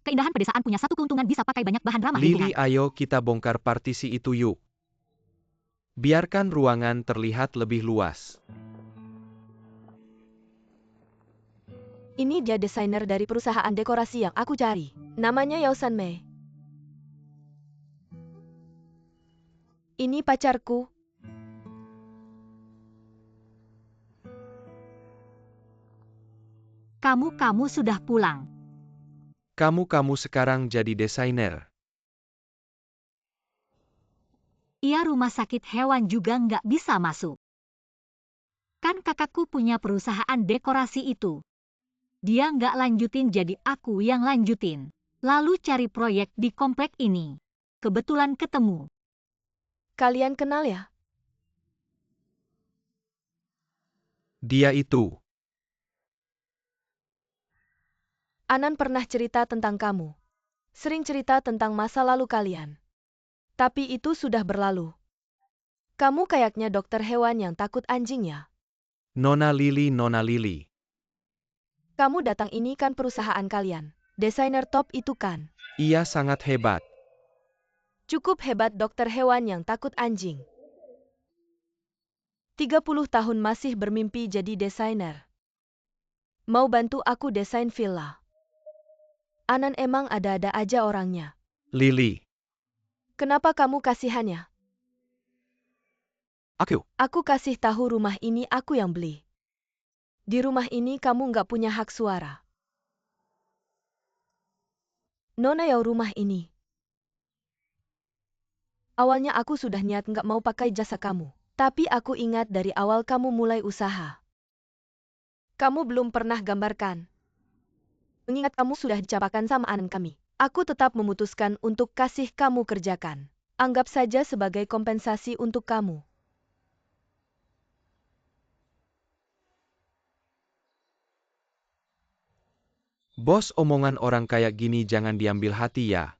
Keindahan pedesaan punya satu keuntungan, bisa pakai banyak bahan ramah Lily, lingkungan. ayo kita bongkar partisi itu yuk. Biarkan ruangan terlihat lebih luas. Ini dia desainer dari perusahaan dekorasi yang aku cari. Namanya Yao-san Mei. Ini pacarku. Kamu sudah pulang. Kamu sekarang jadi desainer. Iya, rumah sakit hewan juga nggak bisa masuk. Kan kakakku punya perusahaan dekorasi itu. Dia nggak lanjutin, jadi aku yang lanjutin. Lalu cari proyek di komplek ini. Kebetulan ketemu. Kalian kenal ya? Dia itu. Anan pernah cerita tentang kamu. Sering cerita tentang masa lalu kalian. Tapi itu sudah berlalu. Kamu kayaknya dokter hewan yang takut anjing ya? Nona Lily. Kamu datang, ini kan perusahaan kalian. Desainer top itu kan? Ia sangat hebat. Cukup hebat, dokter hewan yang takut anjing. 30 tahun masih bermimpi jadi desainer. Mau bantu aku desain villa. Anan emang ada-ada aja orangnya. Lily. Kenapa kamu kasihannya? Aku kasih tahu, rumah ini aku yang beli. Di rumah ini kamu nggak punya hak suara. Nona Yao, rumah ini. Awalnya aku sudah niat nggak mau pakai jasa kamu. Tapi aku ingat dari awal kamu mulai usaha. Kamu belum pernah gambarkan. Mengingat kamu sudah dicapakan sama Anan kami. Aku tetap memutuskan untuk kasih kamu kerjakan. Anggap saja sebagai kompensasi untuk kamu. Bos, omongan orang kayak gini jangan diambil hati ya.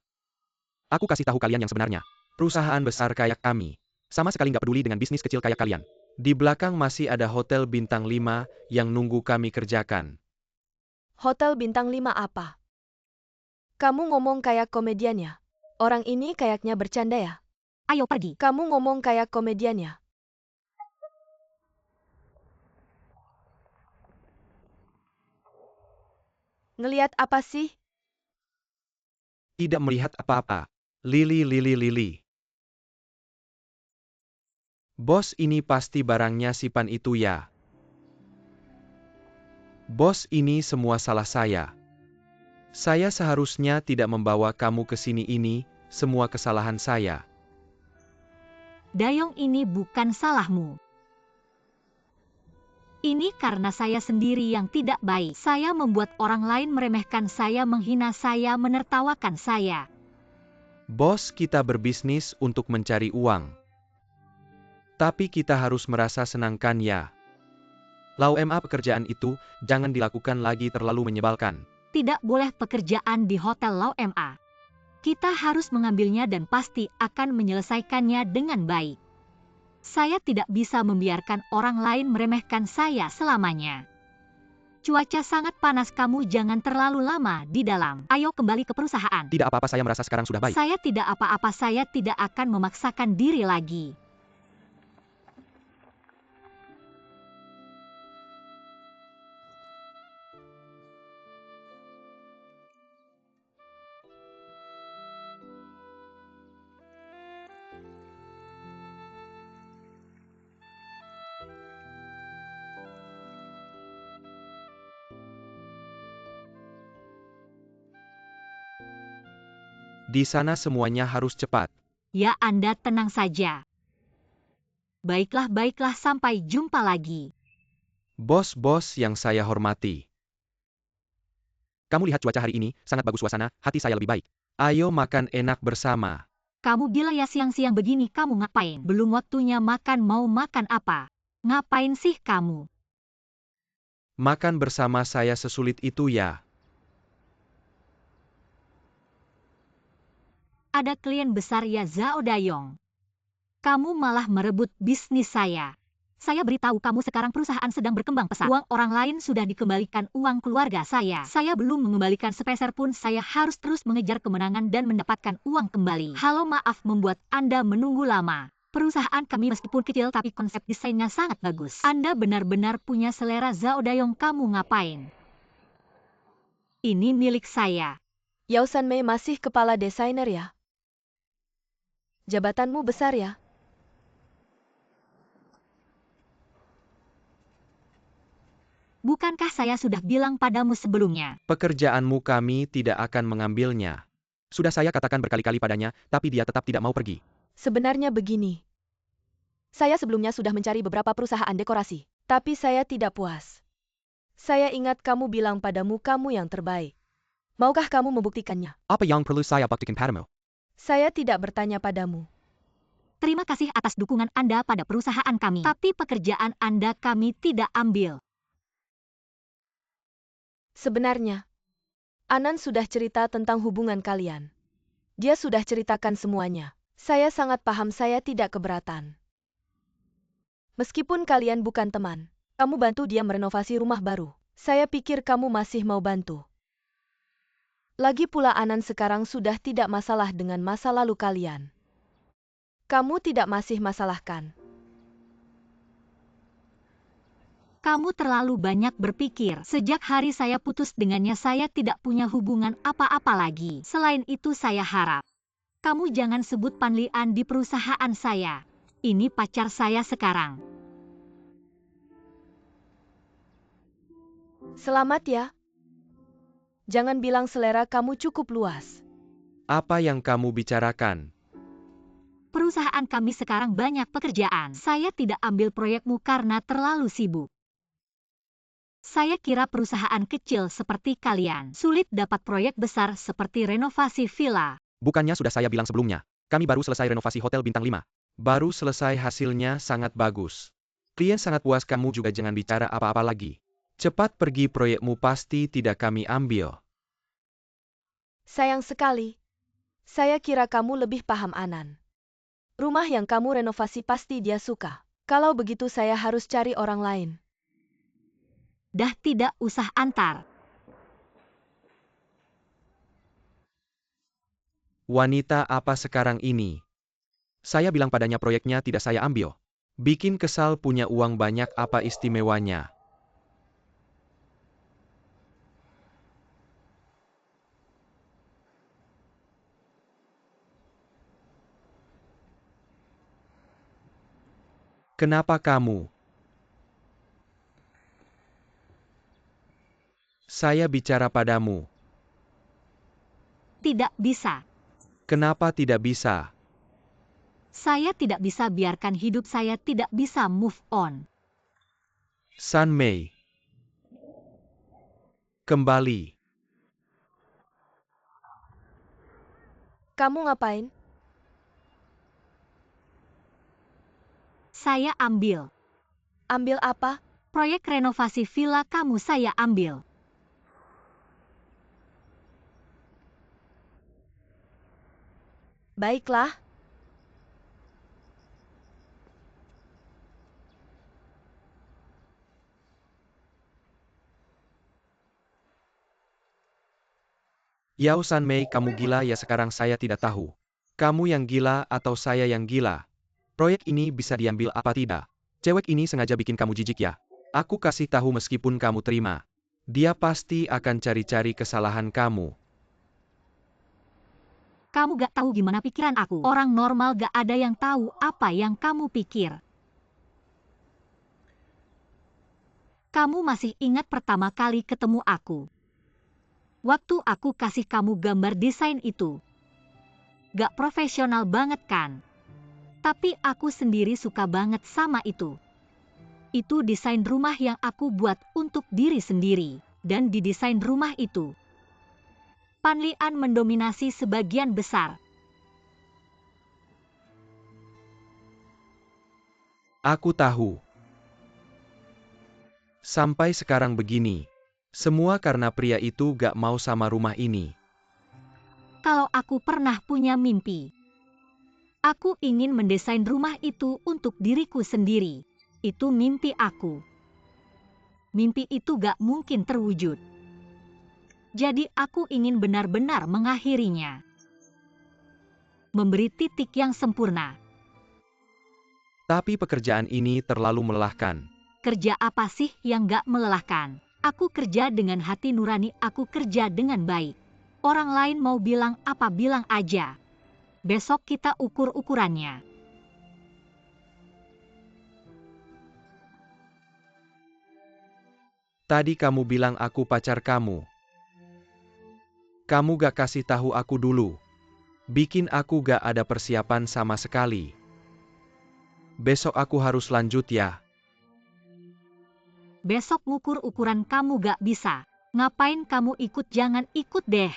Aku kasih tahu kalian yang sebenarnya. Perusahaan besar kayak kami sama sekali nggak peduli dengan bisnis kecil kayak kalian. Di belakang masih ada hotel bintang 5 yang nunggu kami kerjakan. Hotel bintang 5 apa? Kamu ngomong kayak komedian ya? Orang ini kayaknya bercanda ya? Ayo pergi. Kamu ngomong kayak komedian ya? Ngeliat apa sih? Tidak melihat apa-apa. Lily. Bos, ini pasti barangnya Sipan itu ya. Bos, ini semua salah saya. Saya seharusnya tidak membawa kamu ke sini, ini semua kesalahan saya. Dayong, ini bukan salahmu. Ini karena saya sendiri yang tidak baik. Saya membuat orang lain meremehkan saya, menghina saya, menertawakan saya. Bos, kita berbisnis untuk mencari uang. Tapi kita harus merasa senang kan ya? Lauma, pekerjaan itu jangan dilakukan lagi, terlalu menyebalkan. Tidak boleh pekerjaan di Hotel Lauma. Kita harus mengambilnya dan pasti akan menyelesaikannya dengan baik. Saya tidak bisa membiarkan orang lain meremehkan saya selamanya. Cuaca sangat panas, kamu jangan terlalu lama di dalam. Ayo kembali ke perusahaan. Tidak apa-apa, saya merasa sekarang sudah baik. Saya tidak apa-apa, saya tidak akan memaksakan diri lagi. Di sana semuanya harus cepat. Ya, Anda tenang saja. Baiklah, sampai jumpa lagi. Bos yang saya hormati. Kamu lihat cuaca hari ini, sangat bagus suasana, hati saya lebih baik. Ayo makan enak bersama. Kamu gila ya, siang-siang begini kamu ngapain? Belum waktunya makan, mau makan apa? Ngapain sih kamu? Makan bersama saya sesulit itu ya? Ada klien besar ya, Zhao Dayong. Kamu malah merebut bisnis saya. Saya beritahu kamu sekarang perusahaan sedang berkembang pesat. Uang orang lain sudah dikembalikan, uang keluarga saya. Saya belum mengembalikan sepeser pun, saya harus terus mengejar kemenangan dan mendapatkan uang kembali. Halo, maaf membuat Anda menunggu lama. Perusahaan kami meskipun kecil tapi konsep desainnya sangat bagus. Anda benar-benar punya selera, Zhao Dayong. Kamu ngapain? Ini milik saya. Yao Sanmei masih kepala desainer ya? Jabatanmu besar ya? Bukankah saya sudah bilang padamu sebelumnya? Pekerjaanmu kami tidak akan mengambilnya. Sudah saya katakan berkali-kali padanya, tapi dia tetap tidak mau pergi. Sebenarnya begini. Saya sebelumnya sudah mencari beberapa perusahaan dekorasi, tapi saya tidak puas. Saya ingat kamu bilang padamu kamu yang terbaik. Maukah kamu membuktikannya? Apa yang perlu saya buktikan padamu? Saya tidak bertanya padamu. Terima kasih atas dukungan Anda pada perusahaan kami. Tapi pekerjaan Anda kami tidak ambil. Sebenarnya, Anan sudah cerita tentang hubungan kalian. Dia sudah ceritakan semuanya. Saya sangat paham, saya tidak keberatan. Meskipun kalian bukan teman, kamu bantu dia merenovasi rumah baru. Saya pikir kamu masih mau bantu. Lagi pula Anan sekarang sudah tidak masalah dengan masa lalu kalian. Kamu tidak masih masalahkan. Kamu terlalu banyak berpikir. Sejak hari saya putus dengannya, saya tidak punya hubungan apa-apa lagi. Selain itu, saya harap kamu jangan sebut Pan Lian di perusahaan saya. Ini pacar saya sekarang. Selamat ya. Jangan bilang selera kamu cukup luas. Apa yang kamu bicarakan? Perusahaan kami sekarang banyak pekerjaan. Saya tidak ambil proyekmu karena terlalu sibuk. Saya kira perusahaan kecil seperti kalian sulit dapat proyek besar seperti renovasi villa. Bukannya sudah saya bilang sebelumnya, kami baru selesai renovasi hotel bintang 5. Baru selesai, hasilnya sangat bagus. Klien sangat puas, kamu juga jangan bicara apa-apa lagi. Cepat pergi, proyekmu pasti tidak kami ambil. Sayang sekali. Saya kira kamu lebih paham Anan. Rumah yang kamu renovasi pasti dia suka. Kalau begitu saya harus cari orang lain. Dah, tidak usah antar. Wanita apa sekarang ini? Saya bilang padanya proyeknya tidak saya ambil. Bikin kesal, punya uang banyak, apa istimewanya? Kenapa kamu? Saya bicara padamu. Tidak bisa. Kenapa tidak bisa? Saya tidak bisa biarkan hidup saya tidak bisa move on. Sanmei. Kembali. Kamu ngapain? Saya ambil. Ambil apa? Proyek renovasi villa kamu saya ambil. Baiklah. Yao Sanmei, kamu gila ya? Sekarang saya tidak tahu. Kamu yang gila atau saya yang gila? Proyek ini bisa diambil apa tidak? Cewek ini sengaja bikin kamu jijik ya? Aku kasih tahu, meskipun kamu terima, dia pasti akan cari-cari kesalahan kamu. Kamu gak tahu gimana pikiran aku. Orang normal gak ada yang tahu apa yang kamu pikir. Kamu masih ingat pertama kali ketemu aku? Waktu aku kasih kamu gambar desain itu. Gak profesional banget kan? Tapi aku sendiri suka banget sama itu. Itu desain rumah yang aku buat untuk diri sendiri. Dan di desain rumah itu, Pan Lian mendominasi sebagian besar. Aku tahu. Sampai sekarang begini. Semua karena pria itu gak mau sama rumah ini. Kalau aku pernah punya mimpi, aku ingin mendesain rumah itu untuk diriku sendiri. Itu mimpi aku. Mimpi itu gak mungkin terwujud. Jadi aku ingin benar-benar mengakhirinya. Memberi titik yang sempurna. Tapi pekerjaan ini terlalu melelahkan. Kerja apa sih yang gak melelahkan? Aku kerja dengan hati nurani, aku kerja dengan baik. Orang lain mau bilang apa bilang aja. Besok kita ukur ukurannya. Tadi kamu bilang aku pacar kamu. Kamu gak kasih tahu aku dulu. Bikin aku gak ada persiapan sama sekali. Besok aku harus lanjut ya. Besok ngukur ukuran kamu gak bisa. Ngapain kamu ikut? Jangan ikut deh.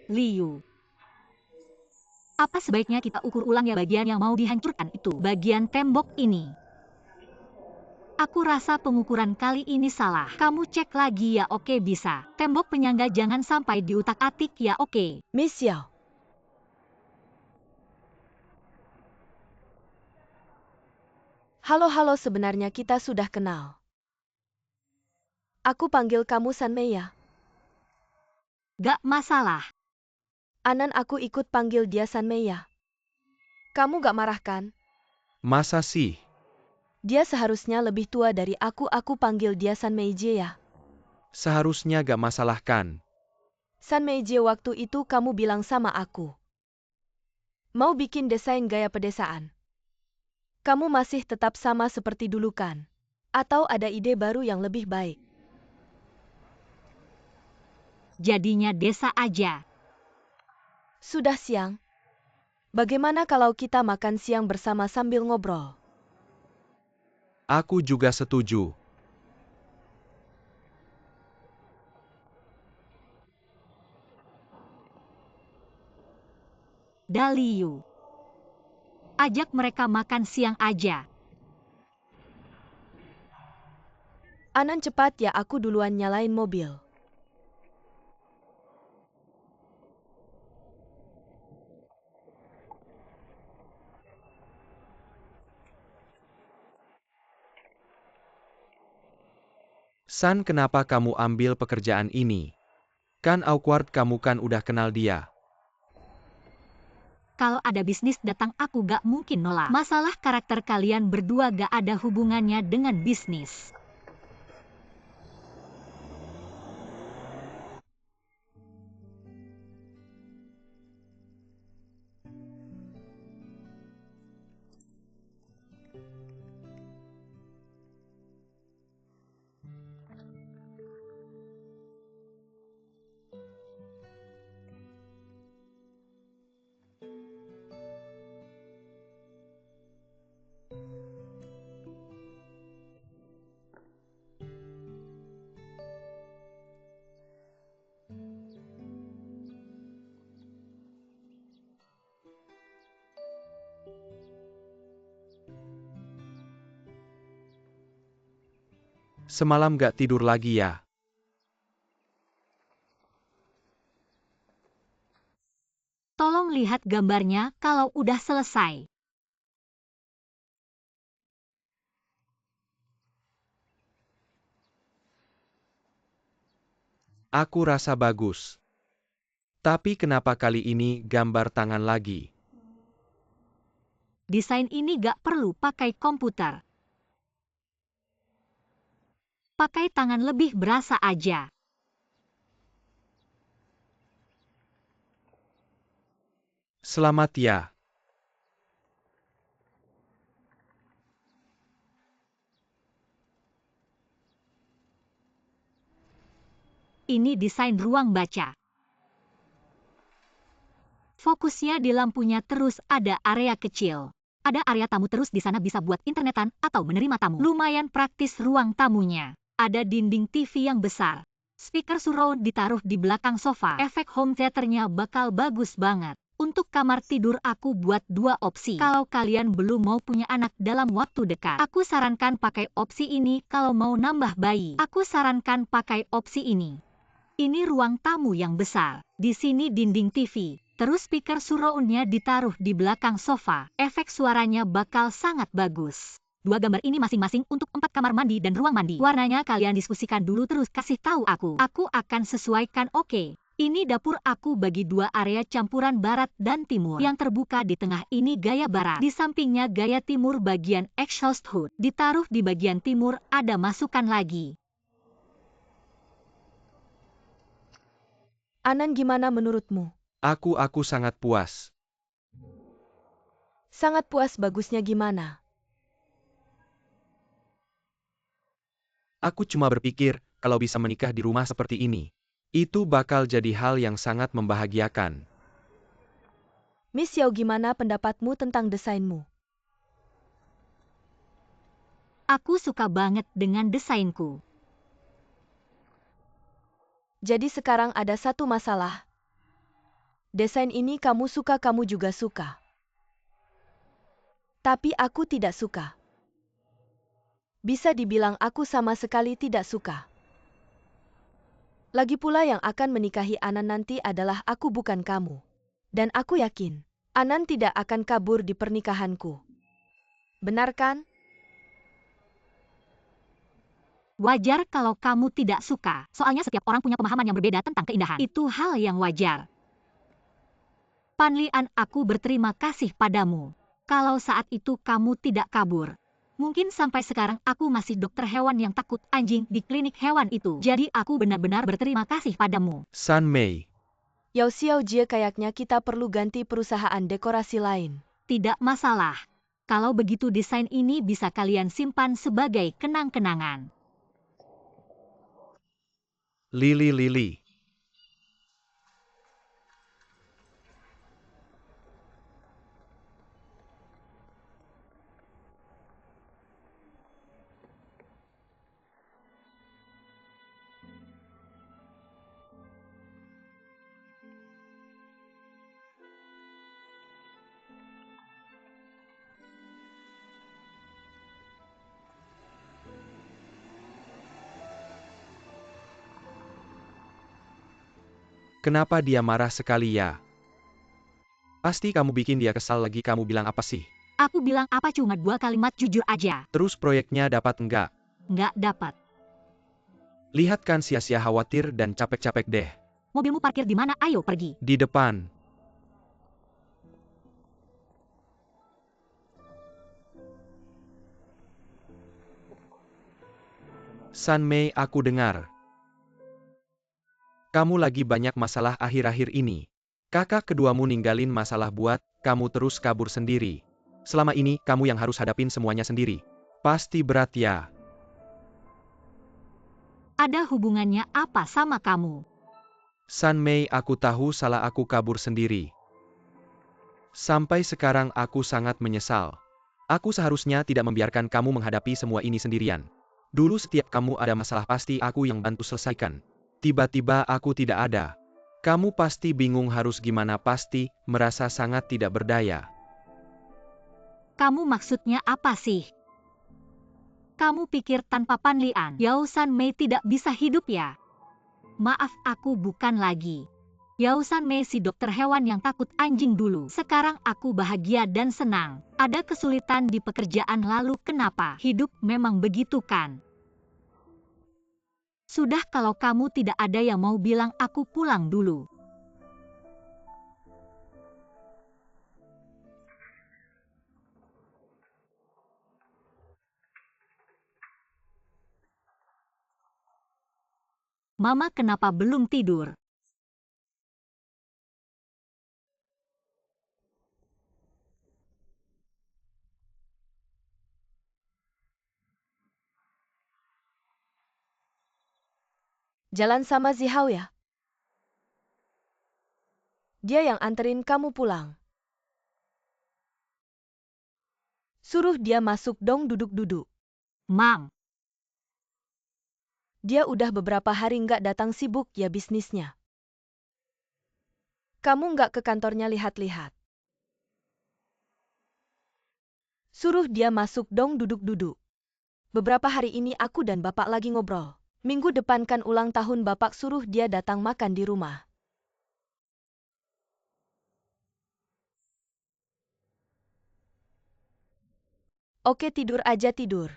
Liu. Apa sebaiknya kita ukur ulang ya bagian yang mau dihancurkan itu? Bagian tembok ini. Aku rasa pengukuran kali ini salah. Kamu cek lagi ya, oke bisa. Tembok penyangga jangan sampai diutak-atik ya, oke. Miss Xiao. Halo, sebenarnya kita sudah kenal. Aku panggil kamu San Mei ya. Gak masalah. Anan aku ikut panggil dia San Mei ya. Kamu gak marah kan? Masa sih? Dia seharusnya lebih tua dari aku panggil dia San Mei Je ya. Seharusnya gak masalah kan? San Mei Je, waktu itu kamu bilang sama aku. Mau bikin desain gaya pedesaan. Kamu masih tetap sama seperti dulu kan? Atau ada ide baru yang lebih baik? Jadinya desa aja. Sudah siang. Bagaimana kalau kita makan siang bersama sambil ngobrol? Aku juga setuju. Liu. Ajak mereka makan siang aja. Anan cepat ya, aku duluan nyalain mobil. San, kenapa kamu ambil pekerjaan ini? Kan awkward, kamu kan udah kenal dia. Kalau ada bisnis datang aku gak mungkin nolak. Masalah karakter kalian berdua gak ada hubungannya dengan bisnis. Semalam gak tidur lagi ya? Tolong lihat gambarnya kalau udah selesai. Aku rasa bagus. Tapi kenapa kali ini gambar tangan lagi? Desain ini gak perlu pakai komputer. Pakai tangan lebih berasa aja. Selamat ya. Ini desain ruang baca. Fokusnya di lampunya, terus ada area kecil. Ada area tamu, terus di sana bisa buat internetan atau menerima tamu. Lumayan praktis ruang tamunya. Ada dinding TV yang besar. Speaker surround ditaruh di belakang sofa. Efek home theaternya bakal bagus banget. Untuk kamar tidur aku buat 2 opsi. Kalau kalian belum mau punya anak dalam waktu dekat, aku sarankan pakai opsi ini. Kalau mau nambah bayi, aku sarankan pakai opsi ini. Ini ruang tamu yang besar. Di sini dinding TV. Terus speaker surround-nya ditaruh di belakang sofa. Efek suaranya bakal sangat bagus. Dua gambar ini masing-masing untuk 4 kamar mandi dan ruang mandi. Warnanya kalian diskusikan dulu terus kasih tahu aku. Aku akan sesuaikan oke. Ini dapur aku bagi 2 area campuran barat dan timur. Yang terbuka di tengah ini gaya barat. Di sampingnya gaya timur bagian exhaust hood. Ditaruh di bagian timur ada masukan lagi. Anan, gimana menurutmu? Aku sangat puas. Sangat puas, bagusnya gimana? Aku cuma berpikir, kalau bisa menikah di rumah seperti ini, itu bakal jadi hal yang sangat membahagiakan. Miss Yao, gimana pendapatmu tentang desainmu? Aku suka banget dengan desainku. Jadi sekarang ada satu masalah. Desain ini kamu suka, kamu juga suka. Tapi aku tidak suka. Bisa dibilang aku sama sekali tidak suka. Lagi pula yang akan menikahi Anan nanti adalah aku, bukan kamu. Dan aku yakin, Anan tidak akan kabur di pernikahanku. Benar kan? Wajar kalau kamu tidak suka, soalnya setiap orang punya pemahaman yang berbeda tentang keindahan. Itu hal yang wajar. Pan Lian, aku berterima kasih padamu. Kalau saat itu kamu tidak kabur. Mungkin sampai sekarang aku masih dokter hewan yang takut anjing di klinik hewan itu. Jadi aku benar-benar berterima kasih padamu. San Mei, Yao Xiao Jie, kayaknya kita perlu ganti perusahaan dekorasi lain. Tidak masalah. Kalau begitu desain ini bisa kalian simpan sebagai kenang-kenangan. Lili. Kenapa dia marah sekali ya? Pasti kamu bikin dia kesal lagi. Kamu bilang apa sih? Aku bilang apa, cuma 2 kalimat jujur aja. Terus proyeknya dapat enggak? Nggak dapat. Lihat kan sia-sia, khawatir dan capek-capek deh. Mobilmu parkir di mana? Ayo pergi. Di depan. San Mei, aku dengar kamu lagi banyak masalah akhir-akhir ini. Kakak keduamu ninggalin masalah buat kamu terus kabur sendiri. Selama ini kamu yang harus hadapin semuanya sendiri. Pasti berat ya. Ada hubungannya apa sama kamu? San Mei, aku tahu salah aku kabur sendiri. Sampai sekarang aku sangat menyesal. Aku seharusnya tidak membiarkan kamu menghadapi semua ini sendirian. Dulu setiap kamu ada masalah pasti aku yang bantu selesaikan. Tiba-tiba aku tidak ada. Kamu pasti bingung harus gimana, pasti merasa sangat tidak berdaya. Kamu maksudnya apa sih? Kamu pikir tanpa Pan Lian, Yao San Mei tidak bisa hidup ya? Maaf, aku bukan lagi Yao San Mei, si dokter hewan yang takut anjing dulu. Sekarang aku bahagia dan senang. Ada kesulitan di pekerjaan, lalu kenapa? Hidup memang begitu kan? Sudah, kalau kamu tidak ada yang mau bilang, aku pulang dulu. Mama kenapa belum tidur? Jalan sama Zihao ya? Dia yang anterin kamu pulang. Suruh dia masuk dong, duduk-duduk. Mam, Dia udah beberapa hari nggak datang, sibuk ya bisnisnya. Kamu nggak ke kantornya lihat-lihat. Suruh dia masuk dong, duduk-duduk. Beberapa hari ini aku dan bapak lagi ngobrol. Minggu depan kan ulang tahun Bapak, suruh dia datang makan di rumah. Oke, tidur aja tidur.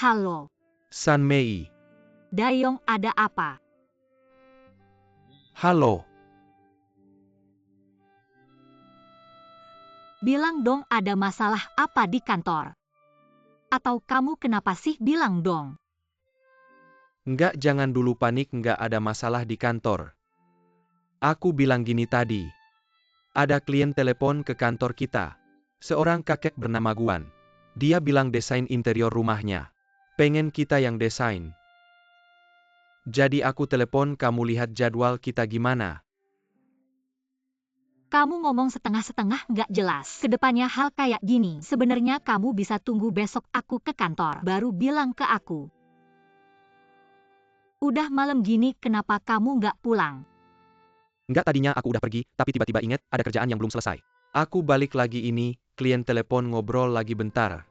Halo, San Mei. Dayong, ada apa? Halo. Bilang dong, ada masalah apa di kantor? Atau kamu kenapa sih, bilang dong? Enggak, jangan dulu panik, enggak ada masalah di kantor. Aku bilang gini tadi. Ada klien telepon ke kantor kita. Seorang kakek bernama Guan. Dia bilang desain interior rumahnya. Pengen kita yang desain. Jadi aku telepon, kamu lihat jadwal kita gimana? Kamu ngomong setengah-setengah nggak jelas. Kedepannya hal kayak gini, sebenarnya kamu bisa tunggu besok aku ke kantor, baru bilang ke aku. Udah malam gini, kenapa kamu nggak pulang? Enggak, tadinya aku udah pergi, tapi tiba-tiba inget ada kerjaan yang belum selesai. Aku balik lagi ini, klien telepon ngobrol lagi bentar.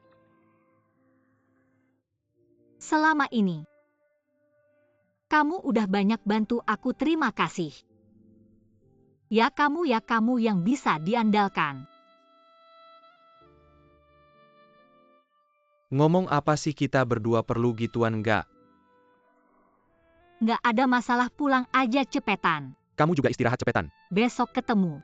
Selama ini, kamu udah banyak bantu aku, terima kasih. Ya kamu yang bisa diandalkan. Ngomong apa sih, kita berdua perlu gituan enggak? Nggak ada masalah, pulang aja cepetan. Kamu juga istirahat cepetan. Besok ketemu.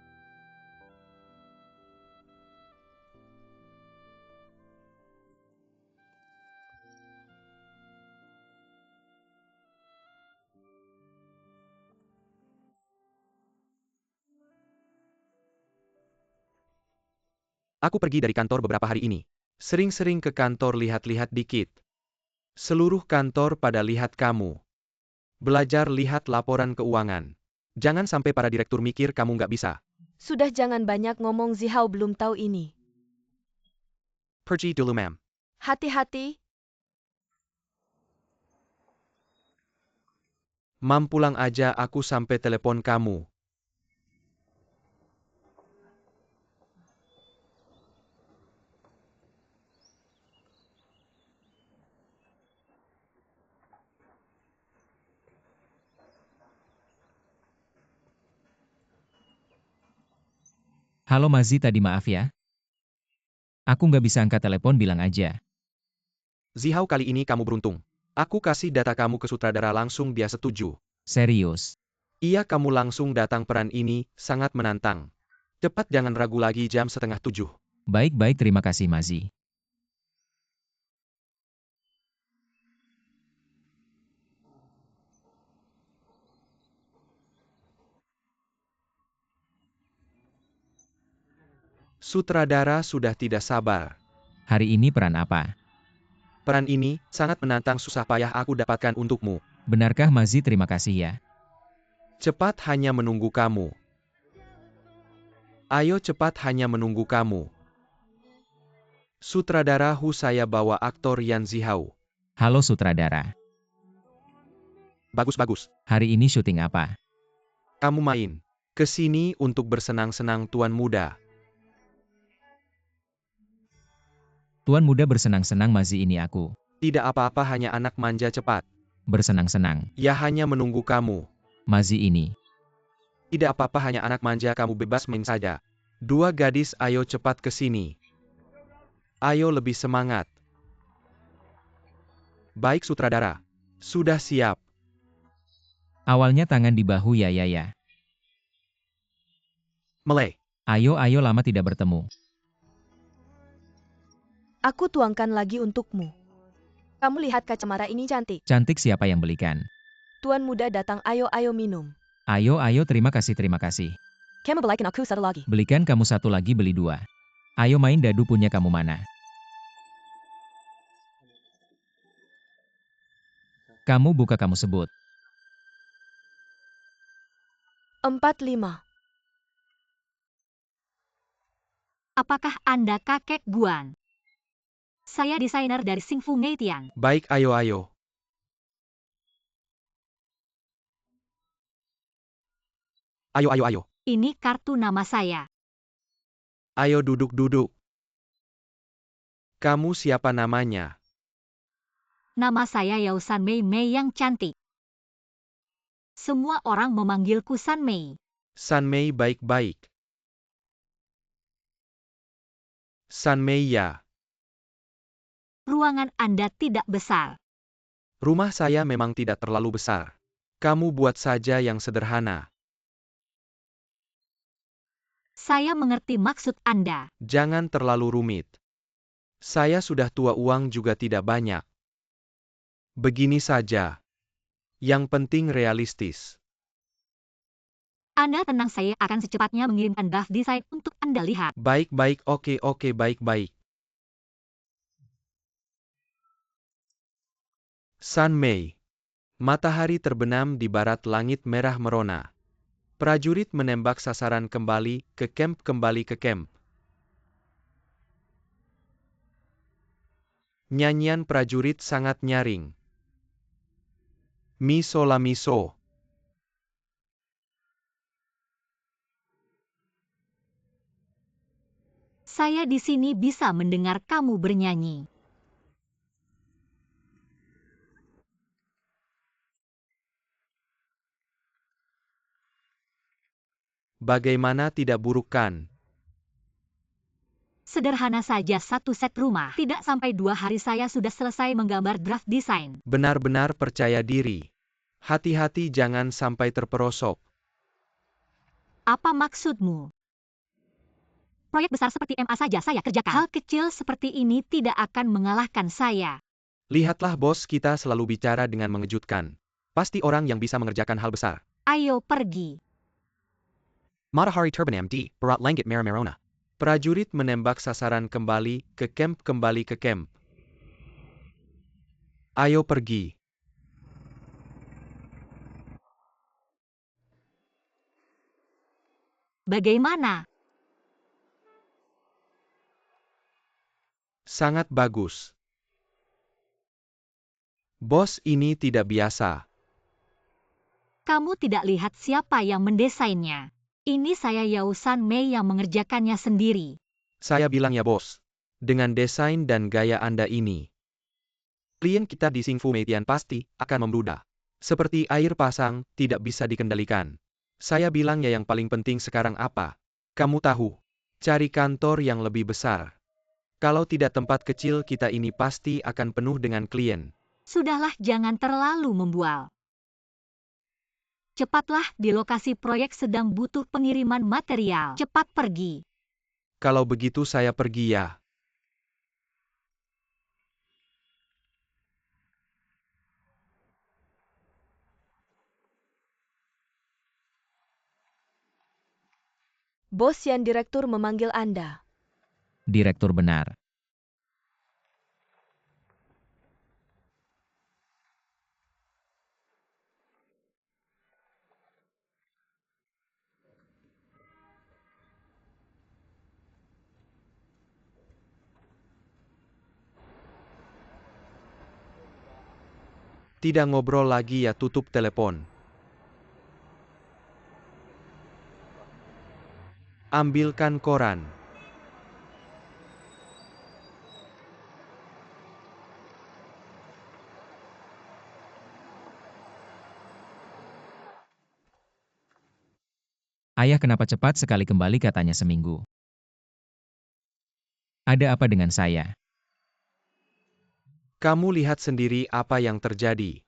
Aku pergi dari kantor beberapa hari ini. Sering-sering ke kantor lihat-lihat dikit. Seluruh kantor pada lihat kamu. Belajar lihat laporan keuangan. Jangan sampai para direktur mikir kamu nggak bisa. Sudah, jangan banyak ngomong, Zihao belum tahu ini. Pergi dulu, ma'am. Hati-hati. Mam, pulang aja, aku sampai telepon kamu. Halo Mazi, tadi maaf ya. Aku nggak bisa angkat telepon, bilang aja. Zihao, kali ini kamu beruntung. Aku kasih data kamu ke sutradara, langsung dia setuju. Serius. Iya, kamu langsung datang, peran ini sangat menantang. Cepat, jangan ragu lagi, jam 6:30. Baik-baik, terima kasih Mazi. Sutradara sudah tidak sabar. Hari ini peran apa? Peran ini sangat menantang, susah payah aku dapatkan untukmu. Benarkah Mazi, terima kasih ya. Cepat, hanya menunggu kamu. Ayo cepat, hanya menunggu kamu. Sutradara Hu, saya bawa aktor Yan Zihao. Halo sutradara. Bagus-bagus. Hari ini syuting apa? Kamu main ke sini untuk bersenang-senang, tuan muda. Tuan muda bersenang-senang, Mazi, ini aku. Tidak apa-apa, hanya anak manja, cepat. Bersenang-senang. Ya, hanya menunggu kamu. Mazi ini. Tidak apa-apa, hanya anak manja, kamu bebas main saja. Dua gadis, ayo cepat ke sini. Ayo lebih semangat. Baik sutradara. Sudah siap. Awalnya tangan di bahu, ya. Mulai. Ayo lama tidak bertemu. Aku tuangkan lagi untukmu. Kamu lihat kacamata ini cantik. Cantik siapa yang belikan? Tuan muda datang, ayo minum. Ayo, terima kasih. Kamu belikan aku satu lagi. Belikan kamu satu lagi, beli dua. Ayo main dadu, punya kamu mana? Kamu buka, kamu sebut. 45. Apakah Anda kakek Guan? Saya desainer dari Xingfu Meitian. Baik, ayo. Ayo. Ini kartu nama saya. Ayo duduk. Kamu siapa namanya? Nama saya Yao San Mei yang cantik. Semua orang memanggilku San Mei. San Mei baik. San Mei ya. Ruangan Anda tidak besar. Rumah saya memang tidak terlalu besar. Kamu buat saja yang sederhana. Saya mengerti maksud Anda. Jangan terlalu rumit. Saya sudah tua, uang juga tidak banyak. Begini saja. Yang penting realistis. Anda tenang, saya akan secepatnya mengirimkan draft desain untuk Anda lihat. Baik, oke, baik. San Mei. Matahari terbenam di barat, langit merah merona. Prajurit menembak sasaran, kembali ke camp. Nyanyian prajurit sangat nyaring. Miso la miso. Saya di sini bisa mendengar kamu bernyanyi. Bagaimana tidak buruk kan? Sederhana saja, satu set rumah. Tidak sampai 2 hari saya sudah selesai menggambar draft desain. Benar-benar percaya diri. Hati-hati jangan sampai terperosok. Apa maksudmu? Proyek besar seperti MA saja saya kerjakan. Hal kecil seperti ini tidak akan mengalahkan saya. Lihatlah bos, kita selalu bicara dengan mengejutkan. Pasti orang yang bisa mengerjakan hal besar. Ayo pergi. Matahari terbenam di barat, langit merah merona. Prajurit menembak sasaran, kembali ke camp. Ayo pergi. Bagaimana? Sangat bagus. Bos, ini tidak biasa. Kamu tidak lihat siapa yang mendesainnya. Ini saya Yao San Mei yang mengerjakannya sendiri. Saya bilang ya bos. Dengan desain dan gaya Anda ini, klien kita di Xingfu Meitian pasti akan membludak. Seperti air pasang, tidak bisa dikendalikan. Saya bilang ya, yang paling penting sekarang apa? Kamu tahu, cari kantor yang lebih besar. Kalau tidak, tempat kecil kita ini pasti akan penuh dengan klien. Sudahlah, jangan terlalu membual. Cepatlah, di lokasi proyek sedang butuh pengiriman material. Cepat pergi. Kalau begitu saya pergi ya. Bos Yan, direktur memanggil Anda. Direktur benar. Tidak ngobrol lagi ya, tutup telepon. Ambilkan koran. Ayah, kenapa cepat sekali kembali, katanya seminggu. Ada apa dengan saya? Kamu lihat sendiri apa yang terjadi.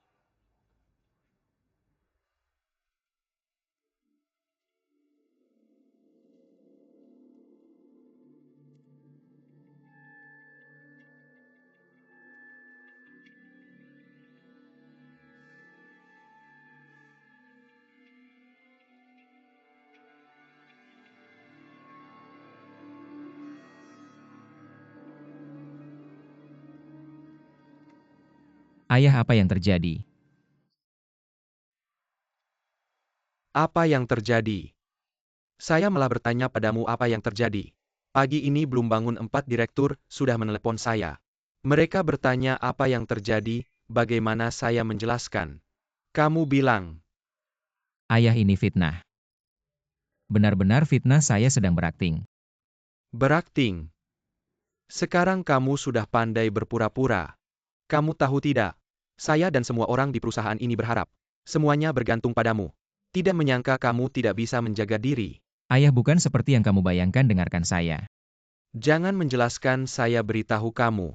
Ayah, apa yang terjadi? Apa yang terjadi? Saya malah bertanya padamu apa yang terjadi. Pagi ini belum bangun 4 direktur sudah menelepon saya. Mereka bertanya apa yang terjadi, bagaimana saya menjelaskan. Kamu bilang, Ayah, ini fitnah. Benar-benar fitnah, saya sedang berakting. berakting. Sekarang kamu sudah pandai berpura-pura. Kamu tahu tidak? Saya dan semua orang di perusahaan ini berharap. Semuanya bergantung padamu. Tidak menyangka kamu tidak bisa menjaga diri. Ayah, bukan seperti yang kamu bayangkan, dengarkan saya. Jangan menjelaskan, saya beritahu kamu.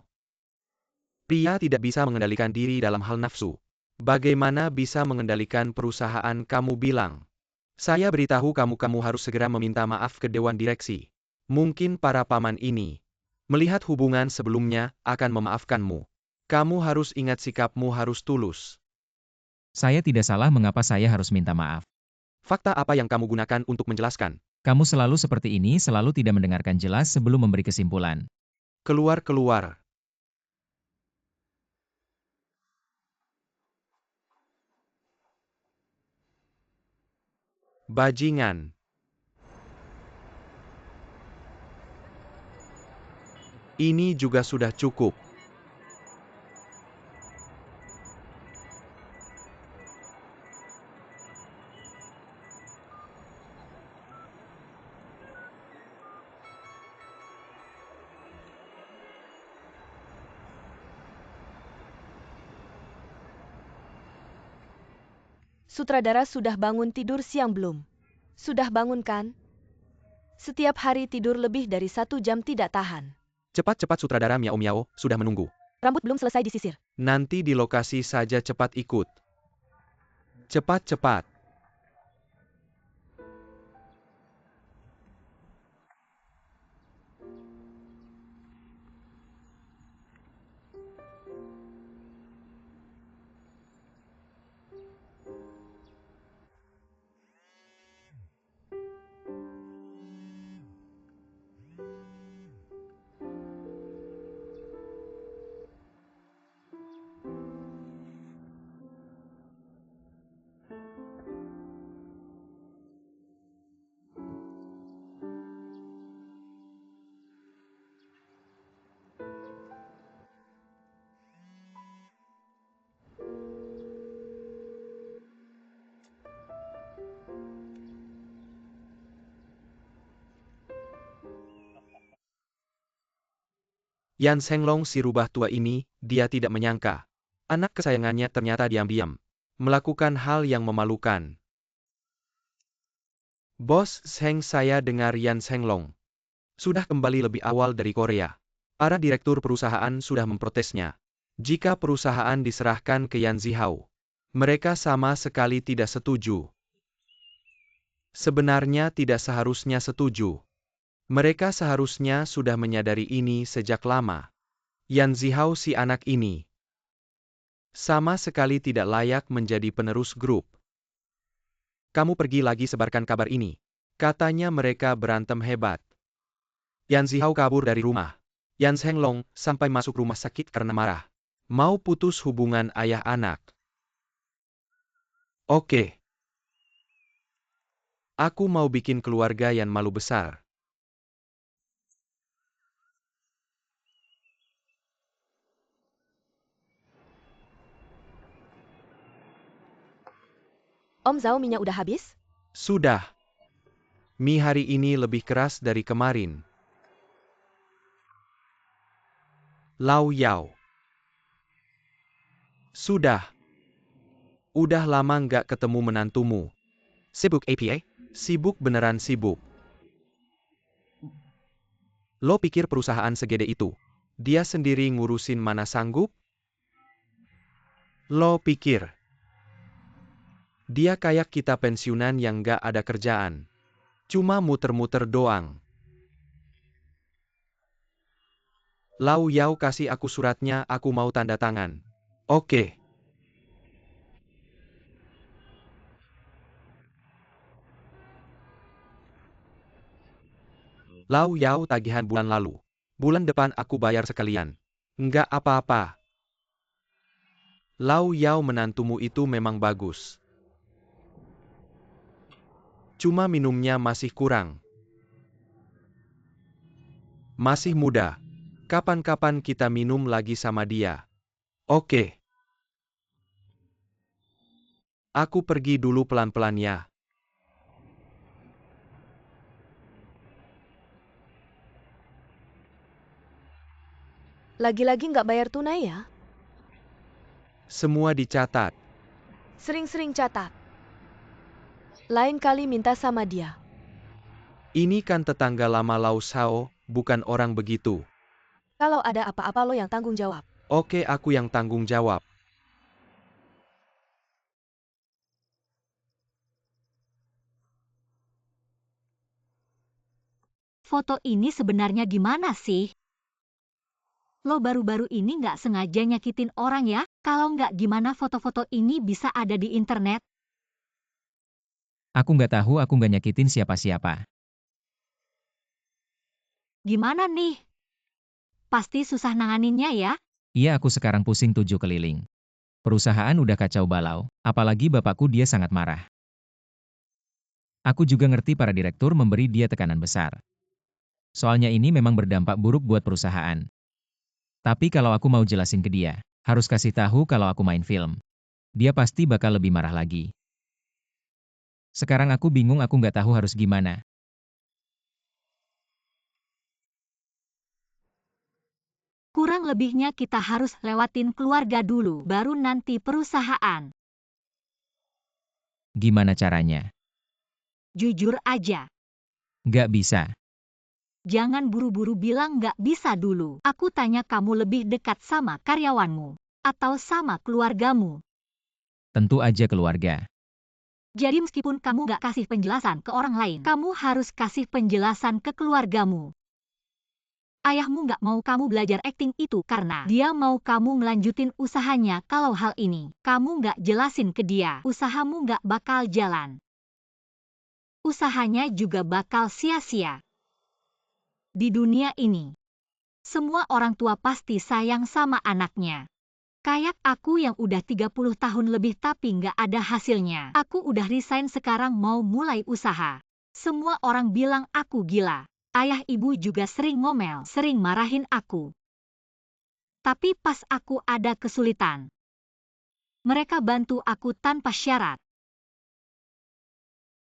Pria tidak bisa mengendalikan diri dalam hal nafsu. Bagaimana bisa mengendalikan perusahaan, kamu bilang? Saya beritahu kamu harus segera meminta maaf ke Dewan Direksi. Mungkin para paman ini, melihat hubungan sebelumnya, akan memaafkanmu. Kamu harus ingat sikapmu harus tulus. Saya tidak salah, mengapa saya harus minta maaf? Fakta apa yang kamu gunakan untuk menjelaskan? Kamu selalu seperti ini, selalu tidak mendengarkan jelas sebelum memberi kesimpulan. Keluar. Bajingan. Ini juga sudah cukup. Sutradara sudah bangun tidur siang belum? Sudah bangun kan? Setiap hari tidur lebih dari 1 jam tidak tahan. Cepat-cepat, sutradara Miao Miao sudah menunggu. Rambut belum selesai disisir. Nanti di lokasi saja, cepat ikut. Cepat. Yan Shenglong, si rubah tua ini, dia tidak menyangka. Anak kesayangannya ternyata diam-diam melakukan hal yang memalukan. Bos Sheng, saya dengar Yan Shenglong sudah kembali lebih awal dari Korea. Para direktur perusahaan sudah memprotesnya. Jika perusahaan diserahkan ke Yan Zihao, mereka sama sekali tidak setuju. Sebenarnya tidak seharusnya setuju. Mereka seharusnya sudah menyadari ini sejak lama. Yan Zihao, si anak ini, sama sekali tidak layak menjadi penerus grup. Kamu pergi lagi sebarkan kabar ini. Katanya mereka berantem hebat. Yan Zihao kabur dari rumah. Yan Shenglong sampai masuk rumah sakit karena marah. Mau putus hubungan ayah anak. Oke. Aku mau bikin keluarga yang malu besar. Om Zhao, minyak udah habis? Sudah. Mie hari ini lebih keras dari kemarin. Lau Yao. Sudah. Udah lama nggak ketemu menantumu. Sibuk APA? Sibuk, beneran sibuk. Lo pikir perusahaan segede itu dia sendiri ngurusin, mana sanggup? Lo pikir dia kayak kita pensiunan yang nggak ada kerjaan. Cuma muter-muter doang. Lau Yao, kasih aku suratnya, aku mau tanda tangan. Oke. Lau Yao, tagihan bulan lalu. Bulan depan aku bayar sekalian. Nggak apa-apa. Lau Yao menantumu itu memang bagus. Cuma minumnya masih kurang. Masih muda. Kapan-kapan kita minum lagi sama dia. Oke. Aku pergi dulu pelan-pelan ya. Lagi-lagi nggak bayar tunai ya? Semua dicatat. Sering-sering catat. Lain kali minta sama dia. Ini kan tetangga lama Lau Shao, bukan orang begitu. Kalau ada apa-apa lo yang tanggung jawab. Oke, aku yang tanggung jawab. Foto ini sebenarnya gimana sih? Lo baru-baru ini nggak sengaja nyakitin orang ya? Kalau nggak gimana foto-foto ini bisa ada di internet? Aku nggak tahu, aku nggak nyakitin siapa-siapa. Gimana nih? Pasti susah nanganinnya ya? Iya, aku sekarang pusing 7 keliling. Perusahaan udah kacau balau, apalagi bapakku dia sangat marah. Aku juga ngerti para direktur memberi dia tekanan besar. Soalnya ini memang berdampak buruk buat perusahaan. Tapi kalau aku mau jelasin ke dia, harus kasih tahu kalau aku main film. Dia pasti bakal lebih marah lagi. Sekarang aku bingung, aku nggak tahu harus gimana. Kurang lebihnya kita harus lewatin keluarga dulu, baru nanti perusahaan. Gimana caranya? Jujur aja. Nggak bisa. Jangan buru-buru bilang nggak bisa dulu. Aku tanya kamu lebih dekat sama karyawanmu atau sama keluargamu. Tentu aja keluarga. Jadi meskipun kamu nggak kasih penjelasan ke orang lain, kamu harus kasih penjelasan ke keluargamu. Ayahmu nggak mau kamu belajar akting itu karena dia mau kamu melanjutin usahanya. Kalau hal ini kamu nggak jelasin ke dia, usahamu nggak bakal jalan. Usahanya juga bakal sia-sia. Di dunia ini, semua orang tua pasti sayang sama anaknya. Kayak aku yang udah 30 tahun lebih tapi nggak ada hasilnya. Aku udah resign sekarang mau mulai usaha. Semua orang bilang aku gila. Ayah ibu juga sering ngomel, sering marahin aku. Tapi pas aku ada kesulitan, mereka bantu aku tanpa syarat.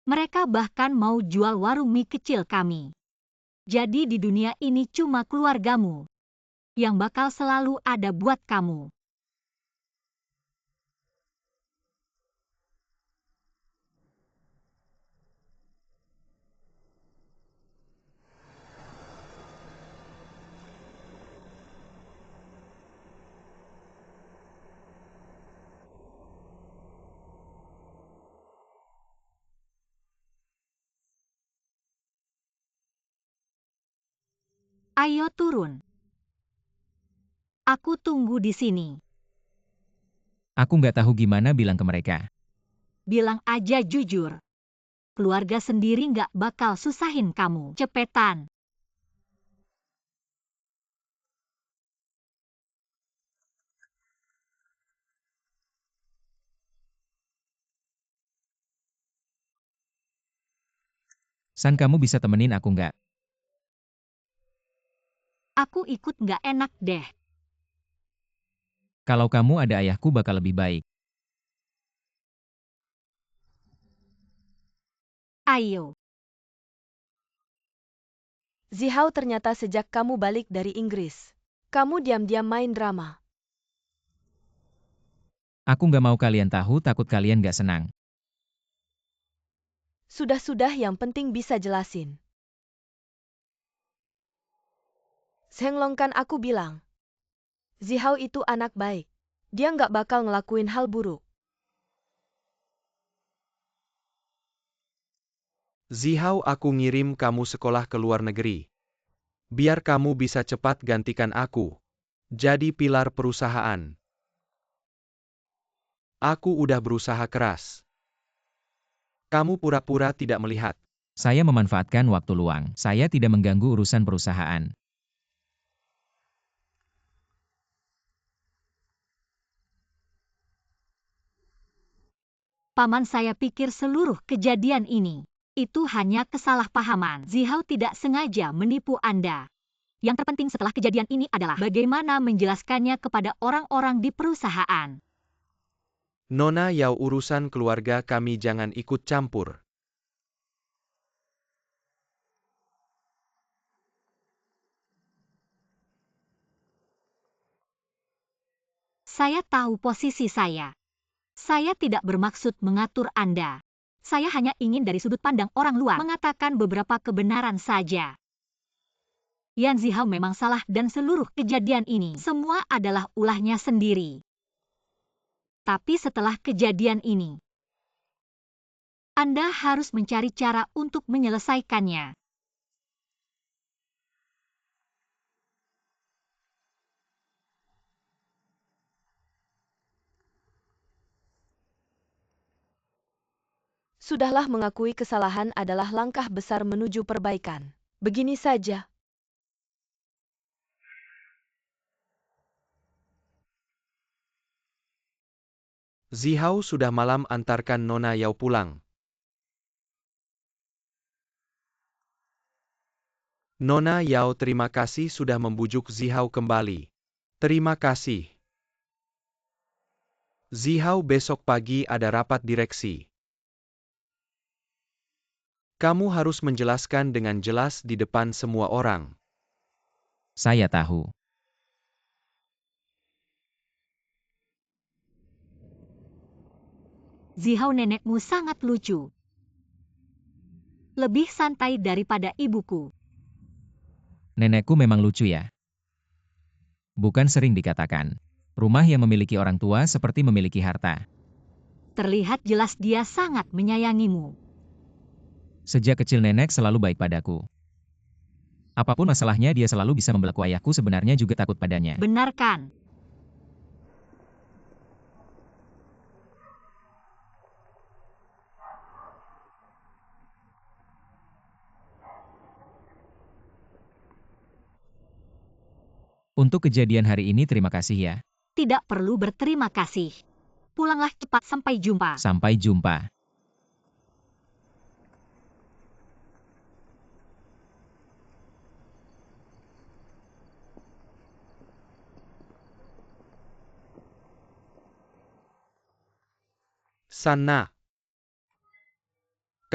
Mereka bahkan mau jual warung mie kecil kami. Jadi di dunia ini cuma keluargamu yang bakal selalu ada buat kamu. Ayo turun. Aku tunggu di sini. Aku nggak tahu gimana bilang ke mereka. Bilang aja jujur. Keluarga sendiri nggak bakal susahin kamu. Cepetan. San, kamu bisa temenin aku nggak? Aku ikut nggak enak deh. Kalau kamu ada ayahku bakal lebih baik. Ayo. Zihao, ternyata sejak kamu balik dari Inggris, kamu diam-diam main drama. Aku nggak mau kalian tahu, takut kalian nggak senang. Sudah-sudah, yang penting bisa jelasin. Zhenglong, kan aku bilang. Zihao itu anak baik. Dia nggak bakal ngelakuin hal buruk. Zihao, aku ngirim kamu sekolah ke luar negeri. Biar kamu bisa cepat gantikan aku. Jadi pilar perusahaan. Aku udah berusaha keras. Kamu pura-pura tidak melihat. Saya memanfaatkan waktu luang. Saya tidak mengganggu urusan perusahaan. Paman, saya pikir seluruh kejadian ini itu hanya kesalahpahaman. Zihao tidak sengaja menipu Anda. Yang terpenting setelah kejadian ini adalah bagaimana menjelaskannya kepada orang-orang di perusahaan. Nona Yao, urusan keluarga kami jangan ikut campur. Saya tahu posisi saya. Saya tidak bermaksud mengatur Anda. Saya hanya ingin dari sudut pandang orang luar mengatakan beberapa kebenaran saja. Yan Zihao memang salah dan seluruh kejadian ini semua adalah ulahnya sendiri. Tapi setelah kejadian ini, Anda harus mencari cara untuk menyelesaikannya. Sudahlah, mengakui kesalahan adalah langkah besar menuju perbaikan. Begini saja. Zihao, sudah malam, antarkan Nona Yao pulang. Nona Yao, terima kasih sudah membujuk Zihao kembali. Terima kasih. Zihao, besok pagi ada rapat direksi. Kamu harus menjelaskan dengan jelas di depan semua orang. Saya tahu. Zihao, nenekmu sangat lucu. Lebih santai daripada ibuku. Nenekku memang lucu ya. Bukan sering dikatakan, rumah yang memiliki orang tua seperti memiliki harta. Terlihat jelas dia sangat menyayangimu. Sejak kecil nenek selalu baik padaku. Apapun masalahnya dia selalu bisa membelaku. Ayahku sebenarnya juga takut padanya. Benar kan? Untuk kejadian hari ini terima kasih ya. Tidak perlu berterima kasih. Pulanglah cepat, sampai jumpa. Sampai jumpa. Sana.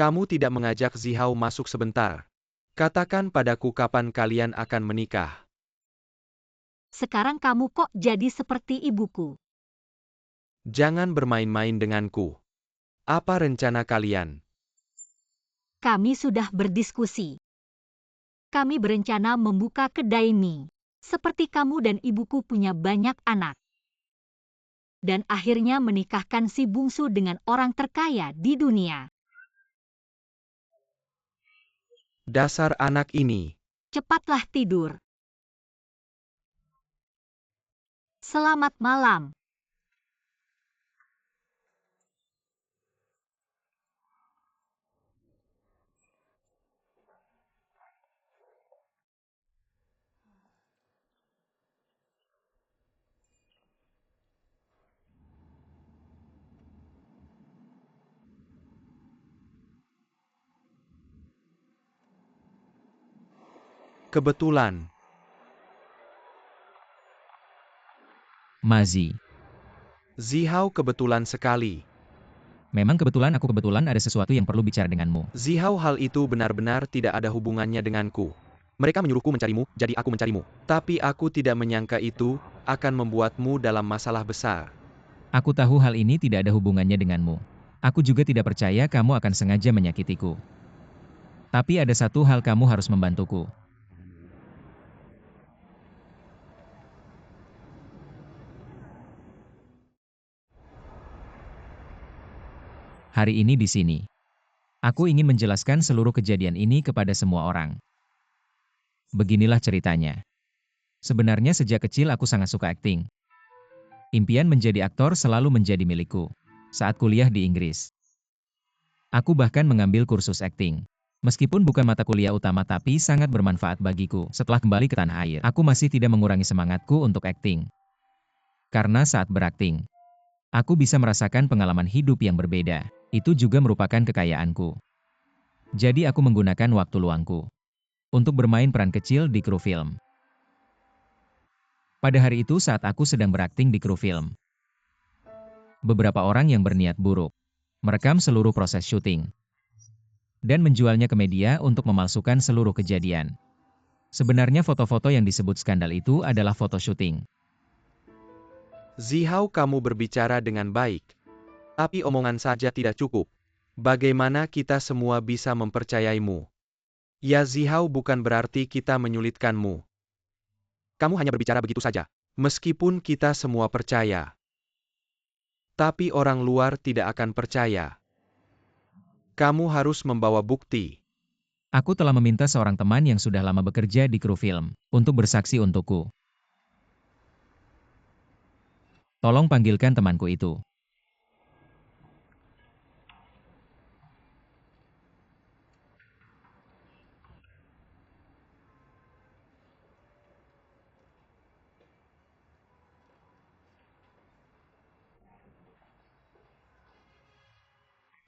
Kamu tidak mengajak Zihao masuk sebentar. Katakan padaku kapan kalian akan menikah. Sekarang kamu kok jadi seperti ibuku? Jangan bermain-main denganku. Apa rencana kalian? Kami sudah berdiskusi. Kami berencana membuka kedai mie. Seperti kamu dan ibuku punya banyak anak. Dan akhirnya menikahkan si bungsu dengan orang terkaya di dunia. Dasar anak ini. Cepatlah tidur. Selamat malam. Kebetulan. Mazi. Zihao, kebetulan sekali. Memang kebetulan aku kebetulan ada sesuatu yang perlu bicara denganmu. Zihao, hal itu benar-benar tidak ada hubungannya denganku. Mereka menyuruhku mencarimu, jadi aku mencarimu. Tapi aku tidak menyangka itu akan membuatmu dalam masalah besar. Aku tahu hal ini tidak ada hubungannya denganmu. Aku juga tidak percaya kamu akan sengaja menyakitiku. Tapi ada satu hal, kamu harus membantuku. Hari ini di sini. Aku ingin menjelaskan seluruh kejadian ini kepada semua orang. Beginilah ceritanya. Sebenarnya sejak kecil aku sangat suka akting. Impian menjadi aktor selalu menjadi milikku. Saat kuliah di Inggris, aku bahkan mengambil kursus akting. Meskipun bukan mata kuliah utama tapi sangat bermanfaat bagiku. Setelah kembali ke tanah air, aku masih tidak mengurangi semangatku untuk akting. Karena saat berakting, Aku bisa merasakan pengalaman hidup yang berbeda. Itu juga merupakan kekayaanku. Jadi aku menggunakan waktu luangku untuk bermain peran kecil di kru film. Pada hari itu saat aku sedang berakting di kru film, beberapa orang yang berniat buruk merekam seluruh proses syuting dan menjualnya ke media untuk memalsukan seluruh kejadian. Sebenarnya foto-foto yang disebut skandal itu adalah foto syuting. Zihao, kamu berbicara dengan baik. Tapi omongan saja tidak cukup. Bagaimana kita semua bisa mempercayaimu? Ya Zihao, bukan berarti kita menyulitkanmu. Kamu hanya berbicara begitu saja. Meskipun kita semua percaya. Tapi orang luar tidak akan percaya. Kamu harus membawa bukti. Aku telah meminta seorang teman yang sudah lama bekerja di kru film untuk bersaksi untukku. Tolong panggilkan temanku itu.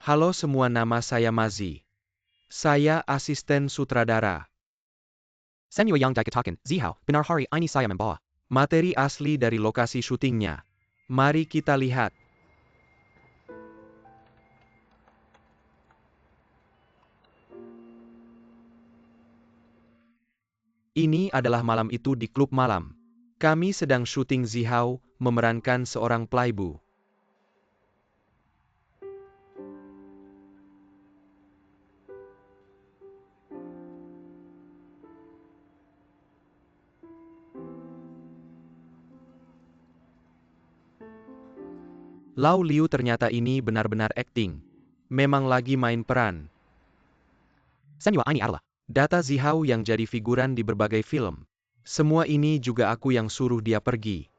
Halo semua, nama saya Mazi. Saya asisten sutradara. Semua yang dikatakan Zihao benar hari ini saya membawa materi asli dari lokasi syutingnya. Mari kita lihat. Ini adalah malam itu di klub malam. Kami sedang syuting Zihao memerankan seorang playboy. Lau Liu, ternyata ini benar-benar akting. Memang lagi main peran. Semua ini adalah data Zihao yang jadi figuran di berbagai film. Semua ini juga aku yang suruh dia pergi.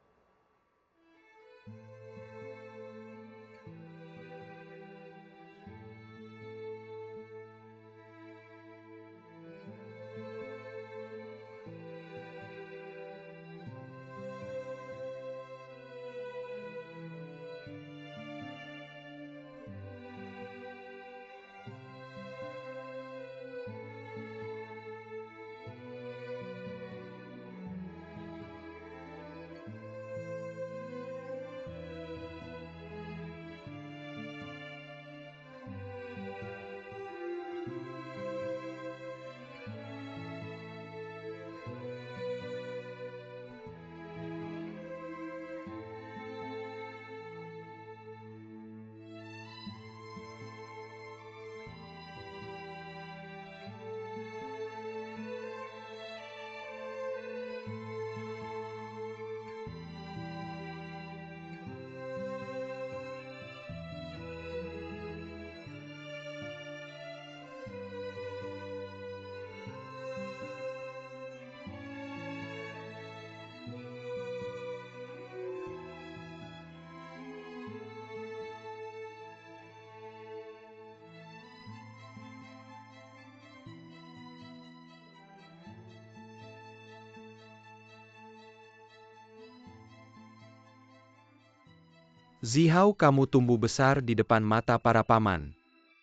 Zihao, kamu tumbuh besar di depan mata para paman.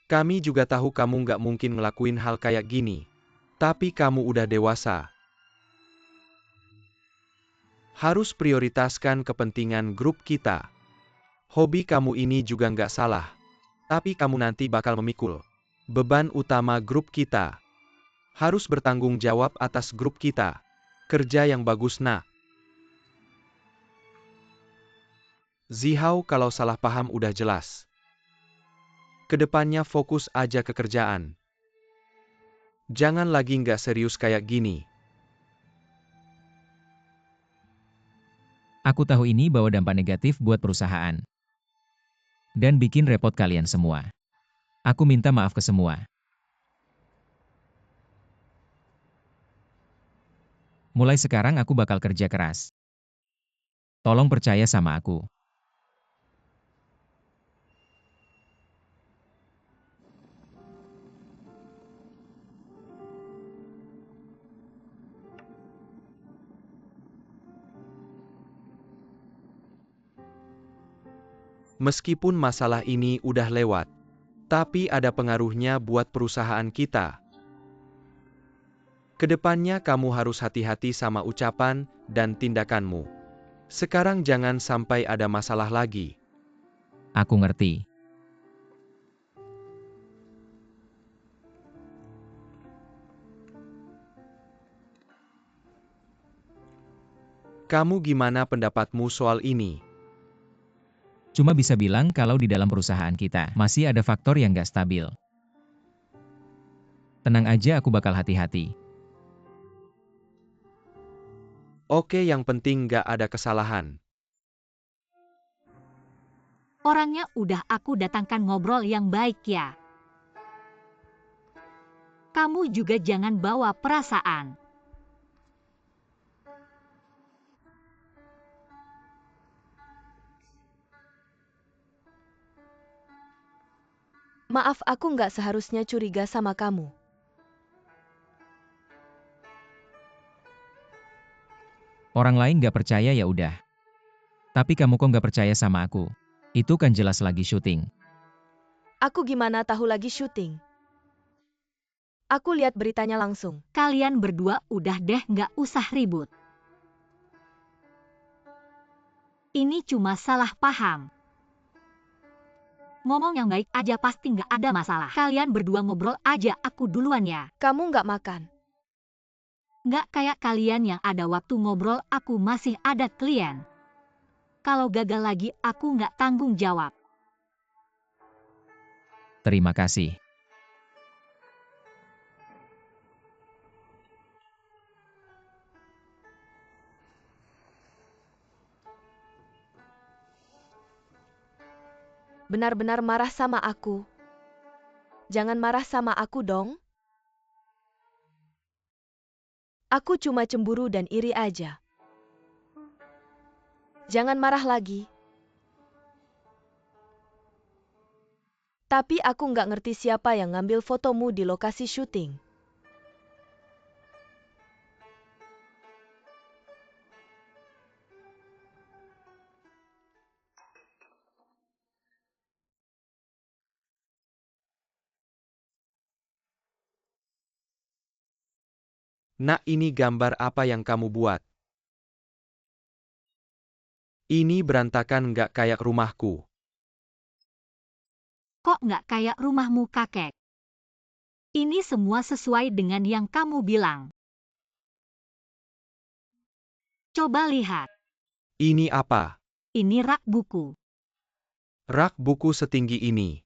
Kami juga tahu kamu nggak mungkin ngelakuin hal kayak gini. Tapi kamu udah dewasa. Harus prioritaskan kepentingan grup kita. Hobi kamu ini juga nggak salah. Tapi kamu nanti bakal memikul beban utama grup kita. Harus bertanggung jawab atas grup kita. Kerja yang bagus, nak. Zihao, kalau salah paham udah jelas. Kedepannya fokus aja ke kerjaan. Jangan lagi nggak serius kayak gini. Aku tahu ini bawa dampak negatif buat perusahaan. Dan bikin repot kalian semua. Aku minta maaf ke semua. Mulai sekarang aku bakal kerja keras. Tolong percaya sama aku. Meskipun masalah ini udah lewat, tapi ada pengaruhnya buat perusahaan kita. Kedepannya kamu harus hati-hati sama ucapan dan tindakanmu. Sekarang jangan sampai ada masalah lagi. Aku ngerti. Kamu gimana pendapatmu soal ini? Cuma bisa bilang kalau di dalam perusahaan kita masih ada faktor yang nggak stabil. Tenang aja, aku bakal hati-hati. Oke, yang penting nggak ada kesalahan. Orangnya udah aku datangkan ngobrol yang baik ya. Kamu juga jangan bawa perasaan. Maaf, aku nggak seharusnya curiga sama kamu. Orang lain nggak percaya ya udah. Tapi kamu kok nggak percaya sama aku? Itu kan jelas lagi syuting. Aku gimana tahu lagi syuting? Aku lihat beritanya langsung. Kalian berdua udah deh nggak usah ribut. Ini cuma salah paham. Ngomong yang baik aja pasti nggak ada masalah. Kalian berdua ngobrol aja, aku duluan ya. Kamu nggak makan. Nggak kayak kalian yang ada waktu ngobrol, aku masih ada klien. Kalau gagal lagi, aku nggak tanggung jawab. Terima kasih. Benar-benar marah sama aku. Jangan marah sama aku dong. Aku cuma cemburu dan iri aja. Jangan marah lagi. Tapi aku nggak ngerti siapa yang ngambil fotomu di lokasi syuting. Nak, ini gambar apa yang kamu buat? Ini berantakan nggak kayak rumahku. Kok nggak kayak rumahmu, kakek? Ini semua sesuai dengan yang kamu bilang. Coba lihat, Ini apa? ini rak buku. Rak buku setinggi ini.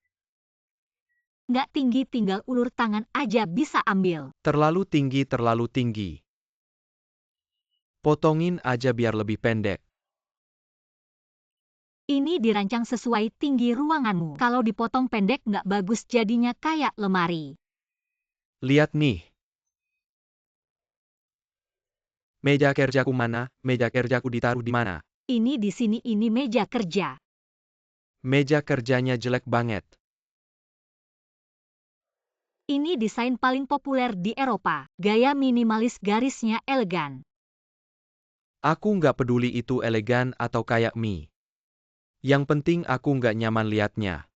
Nggak tinggi, tinggal ulur tangan aja bisa ambil. Terlalu tinggi, terlalu tinggi. Potongin aja biar lebih pendek. Ini dirancang sesuai tinggi ruanganmu. Kalau dipotong pendek nggak bagus, jadinya kayak lemari. Lihat nih. Meja kerjaku mana? Meja kerjaku ditaruh di mana? Ini di sini, ini meja kerja. Meja kerjanya jelek banget. Ini desain paling populer di Eropa. Gaya minimalis, garisnya elegan. Aku nggak peduli itu elegan atau kayak mie. Yang penting aku nggak nyaman liatnya.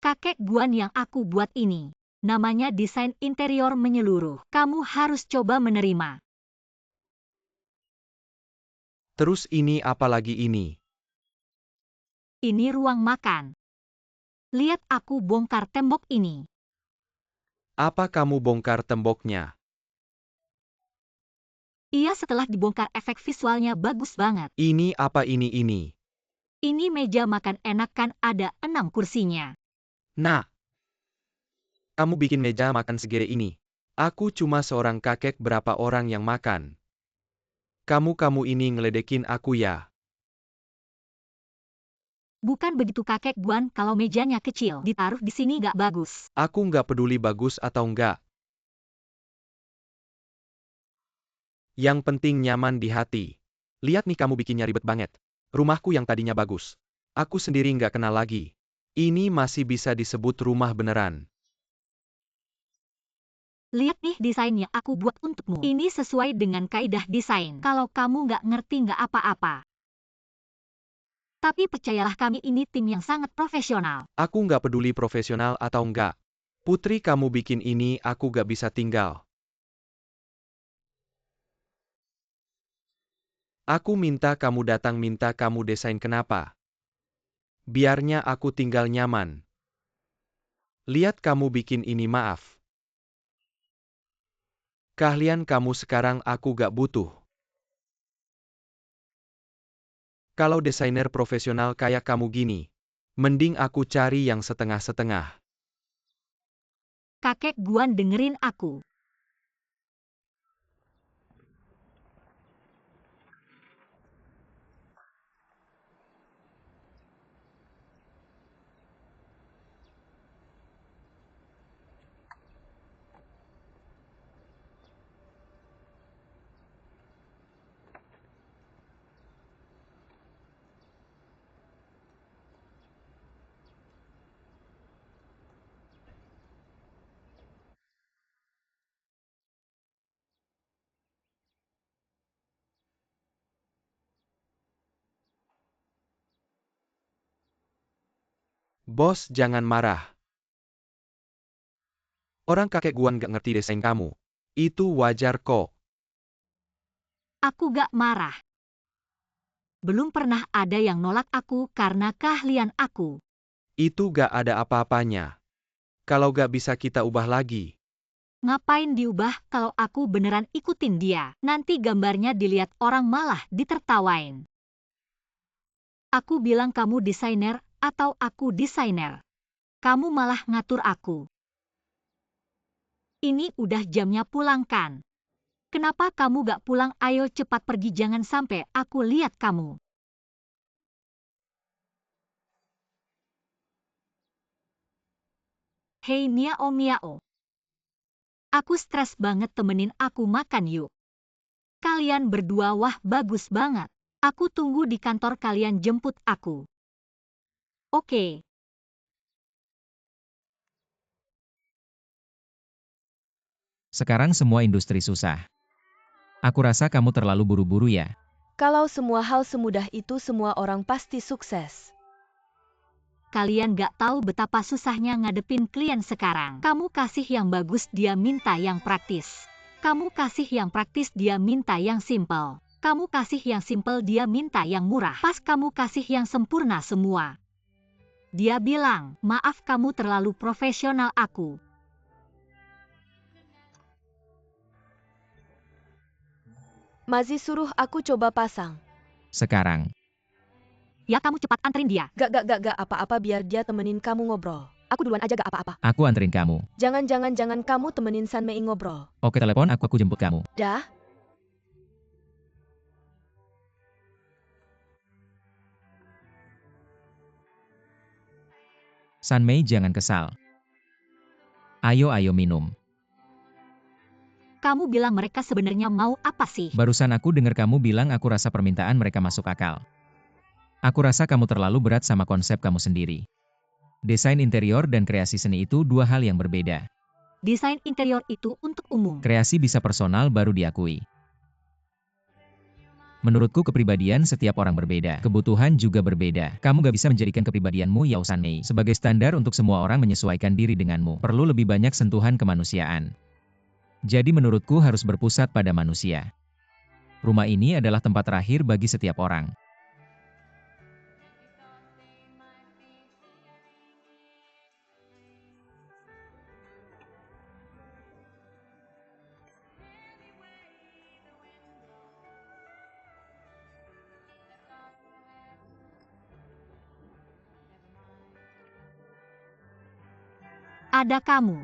Kakek Guan yang aku buat ini. Namanya desain interior menyeluruh. Kamu harus coba menerima. Terus ini apa lagi ini? Ini ruang makan. Lihat aku bongkar tembok ini. Apa kamu bongkar temboknya? Iya, setelah dibongkar efek visualnya bagus banget. Ini apa ini? Ini meja makan enak kan, ada 6 kursinya. Nah, kamu bikin meja makan segede ini. Aku cuma seorang kakek, berapa orang yang makan? Kamu ini ngeledekin aku ya? Bukan begitu kakek Guan, kalau mejanya kecil, ditaruh di sini nggak bagus. Aku nggak peduli bagus atau enggak. Yang penting nyaman di hati. Lihat nih, kamu bikinnya ribet banget. Rumahku yang tadinya bagus. Aku sendiri nggak kenal lagi. Ini masih bisa disebut rumah beneran. Lihat nih desainnya aku buat untukmu. Ini sesuai dengan kaidah desain. Kalau kamu nggak ngerti nggak apa-apa. Tapi percayalah kami ini tim yang sangat profesional. Aku nggak peduli profesional atau enggak. Putri kamu bikin ini aku gak bisa tinggal. Aku minta kamu datang minta kamu desain kenapa. Biarnya aku tinggal nyaman. Lihat kamu bikin ini maaf. Keahlian kamu sekarang aku gak butuh. Kalau desainer profesional kayak kamu gini, mending aku cari yang setengah-setengah. Kakek Guan dengerin aku. Bos, jangan marah. Orang kakek Guan gak ngerti desain kamu. Itu wajar kok. Aku gak marah. Belum pernah ada yang nolak aku karena keahlian aku. Itu gak ada apa-apanya. Kalau gak bisa kita ubah lagi. Ngapain diubah kalau aku beneran ikutin dia? Nanti gambarnya dilihat orang malah ditertawain. Aku bilang kamu desainer atau aku desainer. Kamu malah ngatur aku. Ini udah jamnya pulang kan? Kenapa kamu gak pulang? Ayo cepat pergi, jangan sampai aku lihat kamu. Hei Miao Miao. Aku stres banget, temenin aku makan yuk. Kalian berdua wah bagus banget. Aku tunggu di kantor, kalian jemput aku. Oke. Sekarang semua industri susah. Aku rasa kamu terlalu buru-buru ya. Kalau semua hal semudah itu, semua orang pasti sukses. Kalian gak tahu betapa susahnya ngadepin klien sekarang. Kamu kasih yang bagus, dia minta yang praktis. Kamu kasih yang praktis, dia minta yang simple. Kamu kasih yang simple, dia minta yang murah. Pas kamu kasih yang sempurna semua, dia bilang, maaf kamu terlalu profesional aku. Mazi suruh aku coba pasang. Sekarang, Ya kamu cepat anterin dia. Gak apa-apa, biar dia temenin kamu ngobrol. Aku duluan aja, gak apa-apa. aku anterin kamu. Jangan kamu temenin San Mei ngobrol. Oke, telepon aku jemput kamu. Dah? San Mei, jangan kesal. Ayo minum. Kamu bilang mereka sebenarnya mau apa sih? Barusan aku dengar kamu bilang aku rasa permintaan mereka masuk akal. Aku rasa kamu terlalu berat sama konsep kamu sendiri. Desain interior dan kreasi seni itu dua hal yang berbeda. Desain interior itu untuk umum. Kreasi bisa personal baru diakui. Menurutku kepribadian setiap orang berbeda. Kebutuhan juga berbeda. Kamu gak bisa menjadikan kepribadianmu Yao San Mei sebagai standar untuk semua orang menyesuaikan diri denganmu. Perlu lebih banyak sentuhan kemanusiaan. Jadi menurutku harus berpusat pada manusia. Rumah ini adalah tempat terakhir bagi setiap orang. Ada kamu.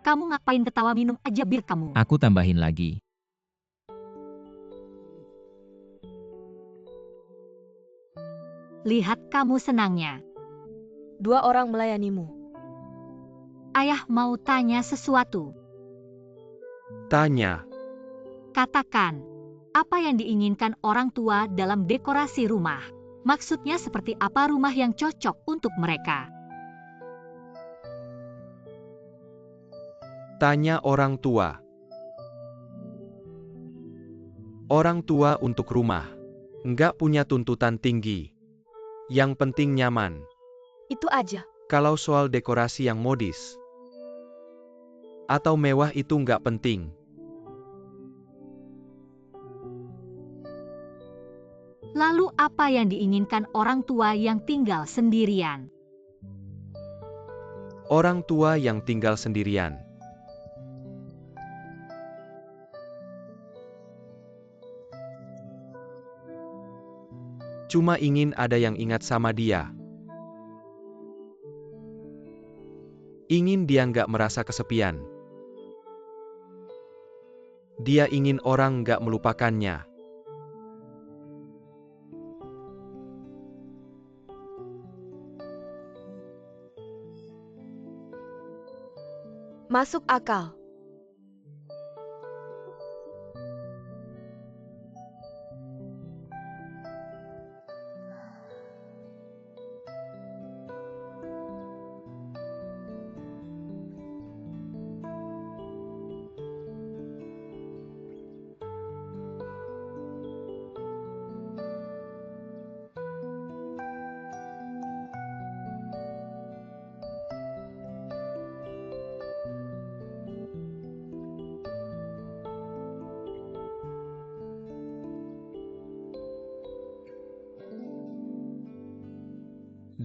Kamu ngapain ketawa, minum aja bir kamu. Aku tambahin lagi. Lihat kamu senangnya. Dua orang melayanimu. Ayah mau tanya sesuatu. Tanya. Katakan, apa yang diinginkan orang tua dalam dekorasi rumah? Maksudnya seperti apa rumah yang cocok untuk mereka? Tanya orang tua. Orang tua untuk rumah. Nggak punya tuntutan tinggi. Yang penting nyaman. Itu aja. Kalau soal dekorasi yang modis atau mewah itu nggak penting. Lalu apa yang diinginkan orang tua yang tinggal sendirian? Orang tua yang tinggal sendirian. Cuma ingin ada yang ingat sama dia. Ingin dia nggak merasa kesepian. Dia ingin orang nggak melupakannya. Masuk akal.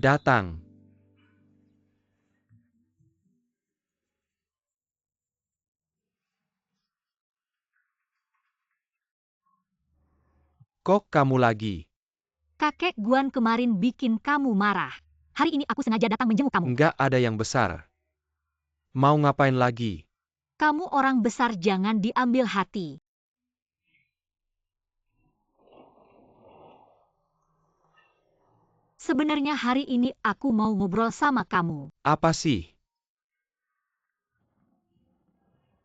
Datang. Kok kamu lagi? Kakek Guan kemarin bikin kamu marah. Hari ini aku sengaja datang menjenguk kamu. Nggak ada yang besar. Mau ngapain lagi? Kamu orang besar, jangan diambil hati. Sebenarnya hari ini aku mau ngobrol sama kamu. Apa sih?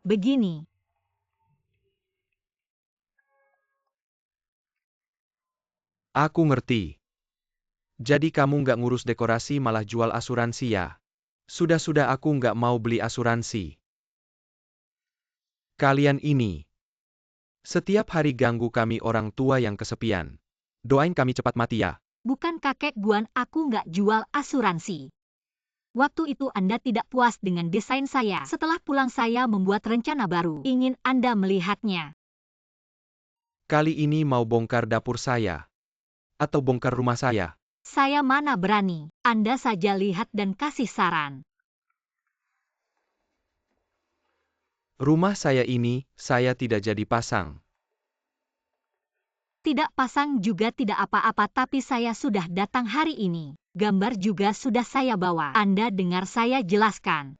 Begini. Aku ngerti. Jadi kamu nggak ngurus dekorasi malah jual asuransi ya? Sudah-sudah aku nggak mau beli asuransi. Kalian ini. Setiap hari ganggu kami orang tua yang kesepian. Doain kami cepat mati ya. Bukan kakek Guan, aku nggak jual asuransi. Waktu itu Anda tidak puas dengan desain saya. Setelah pulang saya membuat rencana baru. Ingin Anda melihatnya. Kali ini mau bongkar dapur saya. Atau bongkar rumah saya. Saya mana berani. Anda saja lihat dan kasih saran. Rumah saya ini, saya tidak jadi pasang. Tidak pasang juga tidak apa-apa, tapi saya sudah datang hari ini. Gambar juga sudah saya bawa. Anda dengar saya jelaskan.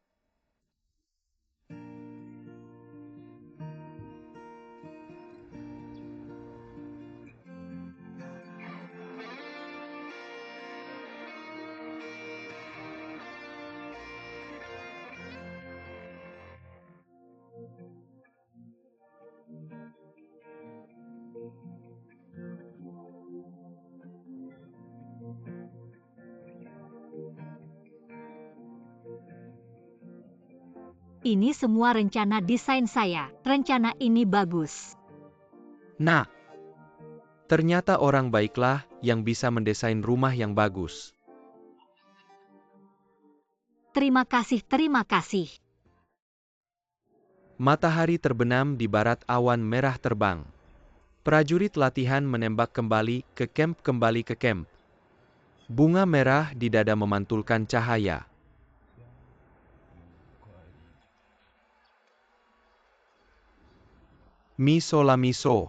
Ini semua rencana desain saya. Rencana ini bagus. Nah, ternyata orang baiklah yang bisa mendesain rumah yang bagus. Terima kasih, terima kasih. Matahari terbenam di barat, awan merah terbang. Prajurit latihan menembak kembali ke camp. Bunga merah di dada memantulkan cahaya. Miso la miso.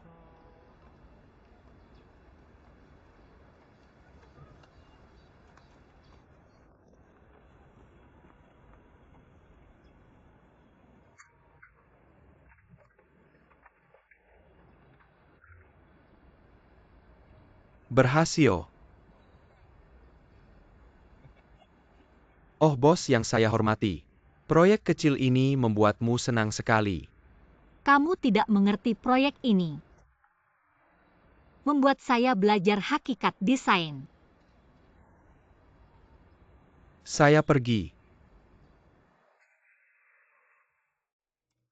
Berhasil. Oh bos yang saya hormati. Proyek kecil ini membuatmu senang sekali. Kamu tidak mengerti proyek ini. Membuat saya belajar hakikat desain. Saya pergi.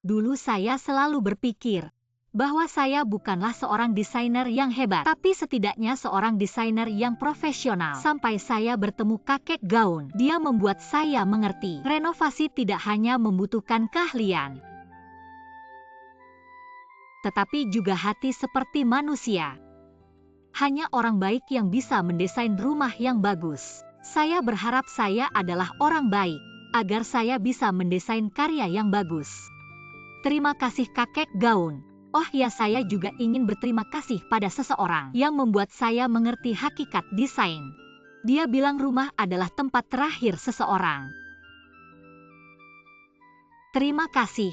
Dulu saya selalu berpikir bahwa saya bukanlah seorang desainer yang hebat, tapi setidaknya seorang desainer yang profesional. Sampai saya bertemu kakek gaun, dia membuat saya mengerti. Renovasi tidak hanya membutuhkan keahlian, tetapi juga hati seperti manusia. Hanya orang baik yang bisa mendesain rumah yang bagus. Saya berharap saya adalah orang baik, agar saya bisa mendesain karya yang bagus. Terima kasih kakek gaun. Oh ya, saya juga ingin berterima kasih pada seseorang yang membuat saya mengerti hakikat desain. Dia bilang rumah adalah tempat terakhir seseorang. Terima kasih.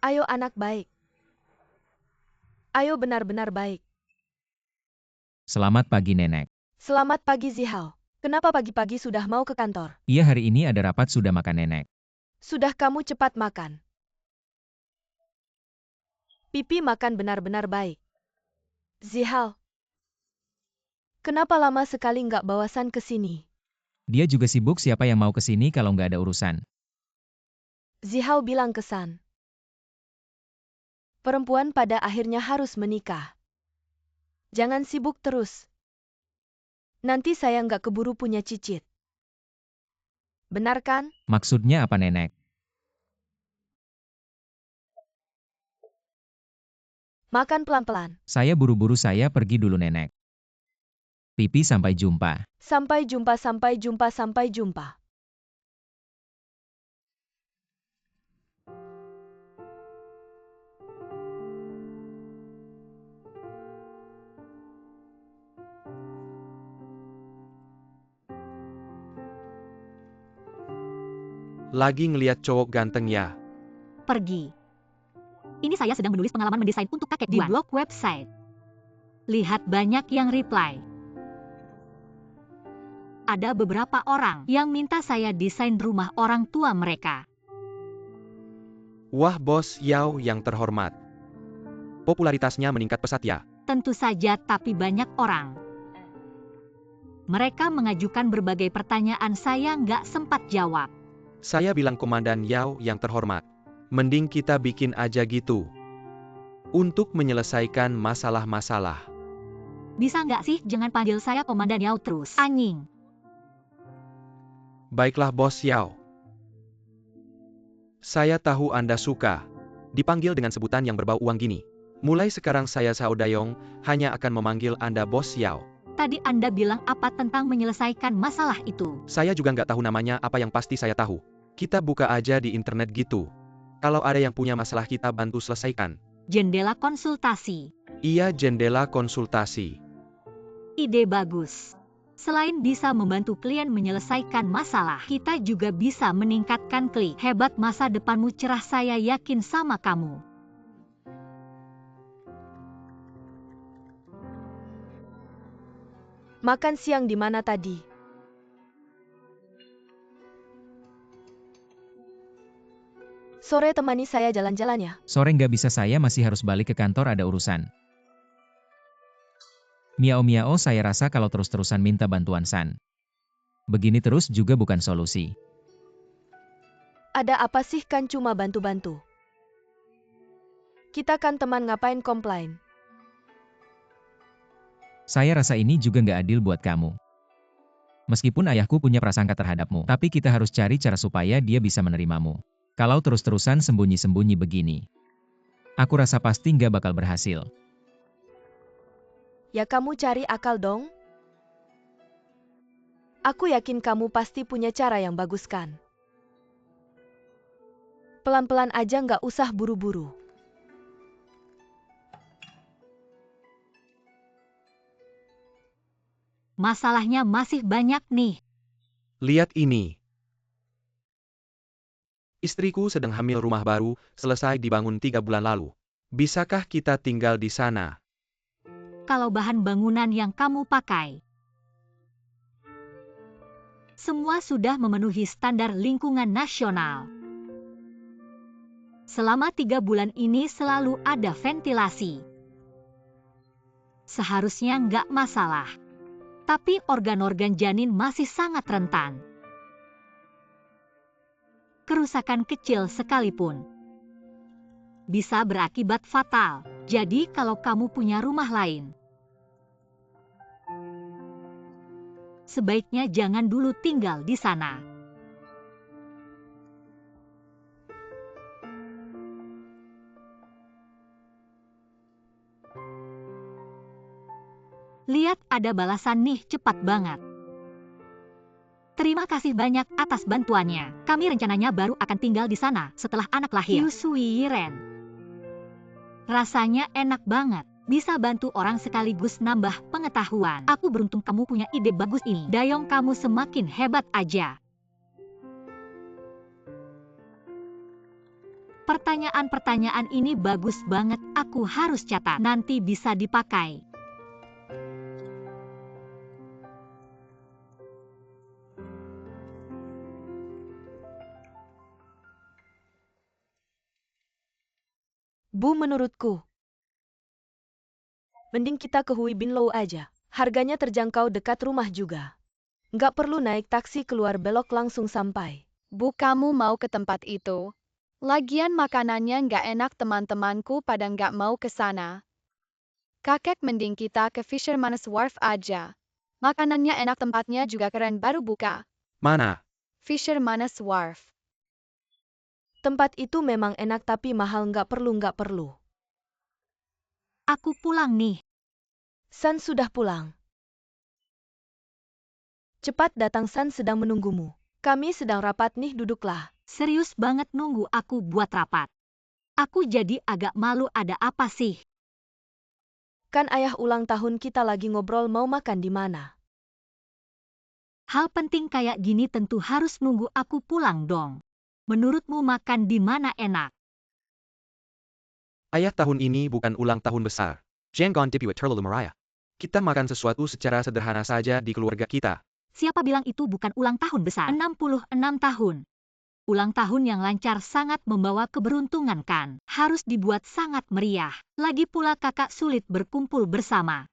Ayo anak baik. Ayo benar-benar baik. Selamat pagi, Nenek. Selamat pagi Zihao. Kenapa pagi-pagi sudah mau ke kantor? Iya, hari ini ada rapat, sudah makan, Nenek. Sudah kamu cepat makan. Pipi makan benar-benar baik. Zihao. Kenapa lama sekali nggak bawasan ke sini? Dia juga sibuk, siapa yang mau ke sini kalau nggak ada urusan. Zihao bilang ke San. Perempuan pada akhirnya harus menikah. Jangan sibuk terus. Nanti saya nggak keburu punya cicit. Benar kan? Maksudnya apa, Nenek? Makan pelan-pelan. Saya buru-buru, saya pergi dulu, Nenek. Pipi, sampai jumpa. Sampai jumpa, sampai jumpa, sampai jumpa. Lagi ngeliat cowok ganteng ya? Pergi. Ini saya sedang menulis pengalaman mendesain untuk kakek di blog website. Lihat, banyak yang reply. Ada beberapa orang yang minta saya desain rumah orang tua mereka. Wah, Bos Yao yang terhormat. Popularitasnya meningkat pesat ya? Tentu saja, tapi banyak orang. Mereka mengajukan berbagai pertanyaan, saya nggak sempat jawab. Saya bilang Komandan Yao yang terhormat. Mending kita bikin aja gitu. Untuk menyelesaikan masalah-masalah. Bisa nggak sih jangan panggil saya Komandan Yao terus? Anjing. Baiklah Bos Yao. Saya tahu Anda suka dipanggil dengan sebutan yang berbau uang gini. Mulai sekarang saya Sao Dayong hanya akan memanggil Anda Bos Yao. Tadi Anda bilang apa tentang menyelesaikan masalah itu? Saya juga nggak tahu namanya apa, yang pasti saya tahu. Kita buka aja di internet gitu. Kalau ada yang punya masalah kita bantu selesaikan. Jendela konsultasi. Iya, jendela konsultasi. Ide bagus. Selain bisa membantu klien menyelesaikan masalah, kita juga bisa meningkatkan klik. Hebat, masa depanmu cerah, saya yakin sama kamu. Makan siang di mana tadi? Sore temani saya jalan-jalan ya. Sore nggak bisa, saya masih harus balik ke kantor, ada urusan. Miao-miao, saya rasa kalau terus-terusan minta bantuan San. Begini terus juga bukan solusi. Ada apa sih, kan cuma bantu-bantu. Kita kan teman, ngapain komplain? Saya rasa ini juga nggak adil buat kamu. Meskipun ayahku punya prasangka terhadapmu, tapi kita harus cari cara supaya dia bisa menerimamu. Kalau terus-terusan sembunyi-sembunyi begini, aku rasa pasti nggak bakal berhasil. Ya kamu cari akal dong. Aku yakin kamu pasti punya cara yang bagus kan. Pelan-pelan aja, nggak usah buru-buru. Masalahnya masih banyak nih. Lihat ini. Istriku sedang hamil, rumah baru, selesai dibangun 3 bulan lalu. Bisakah kita tinggal di sana? Kalau bahan bangunan yang kamu pakai semua sudah memenuhi standar lingkungan nasional. Selama 3 bulan ini selalu ada ventilasi. Seharusnya nggak masalah. Tapi organ-organ janin masih sangat rentan. Kerusakan kecil sekalipun bisa berakibat fatal. Jadi kalau kamu punya rumah lain, sebaiknya jangan dulu tinggal di sana. Lihat, ada balasan nih, cepat banget. Terima kasih banyak atas bantuannya. Kami rencananya baru akan tinggal di sana setelah anak lahir. Yusui Ren. Rasanya enak banget. Bisa bantu orang sekaligus nambah pengetahuan. Aku beruntung kamu punya ide bagus ini. Dayong, kamu semakin hebat aja. Pertanyaan-pertanyaan ini bagus banget. Aku harus catat. Nanti bisa dipakai. Bu, menurutku, mending kita ke Hui Bin Lou aja. Harganya terjangkau, dekat rumah juga. Nggak perlu naik taksi keluar belok langsung sampai. Bu, kamu mau ke tempat itu? Lagian makanannya nggak enak, teman-temanku pada nggak mau ke sana. Kakek, mending kita ke Fisherman's Wharf aja. Makanannya enak, tempatnya juga keren, baru buka. Mana? Fisherman's Wharf. Tempat itu memang enak tapi mahal, nggak perlu. Aku pulang nih. San sudah pulang. Cepat datang, San sedang menunggumu. Kami sedang rapat nih, duduklah. Serius banget nunggu aku buat rapat. Aku jadi agak malu, ada apa sih? Kan ayah ulang tahun, kita lagi ngobrol mau makan di mana. Hal penting kayak gini tentu harus nunggu aku pulang dong. Menurutmu makan di mana enak? Ayah, tahun ini bukan ulang tahun besar. Jangan tipu terlalu meraya. Kita makan sesuatu secara sederhana saja di keluarga kita. Siapa bilang itu bukan ulang tahun besar? 66 tahun. Ulang tahun yang lancar sangat membawa keberuntungan kan? Harus dibuat sangat meriah. Lagi pula kakak sulit berkumpul bersama.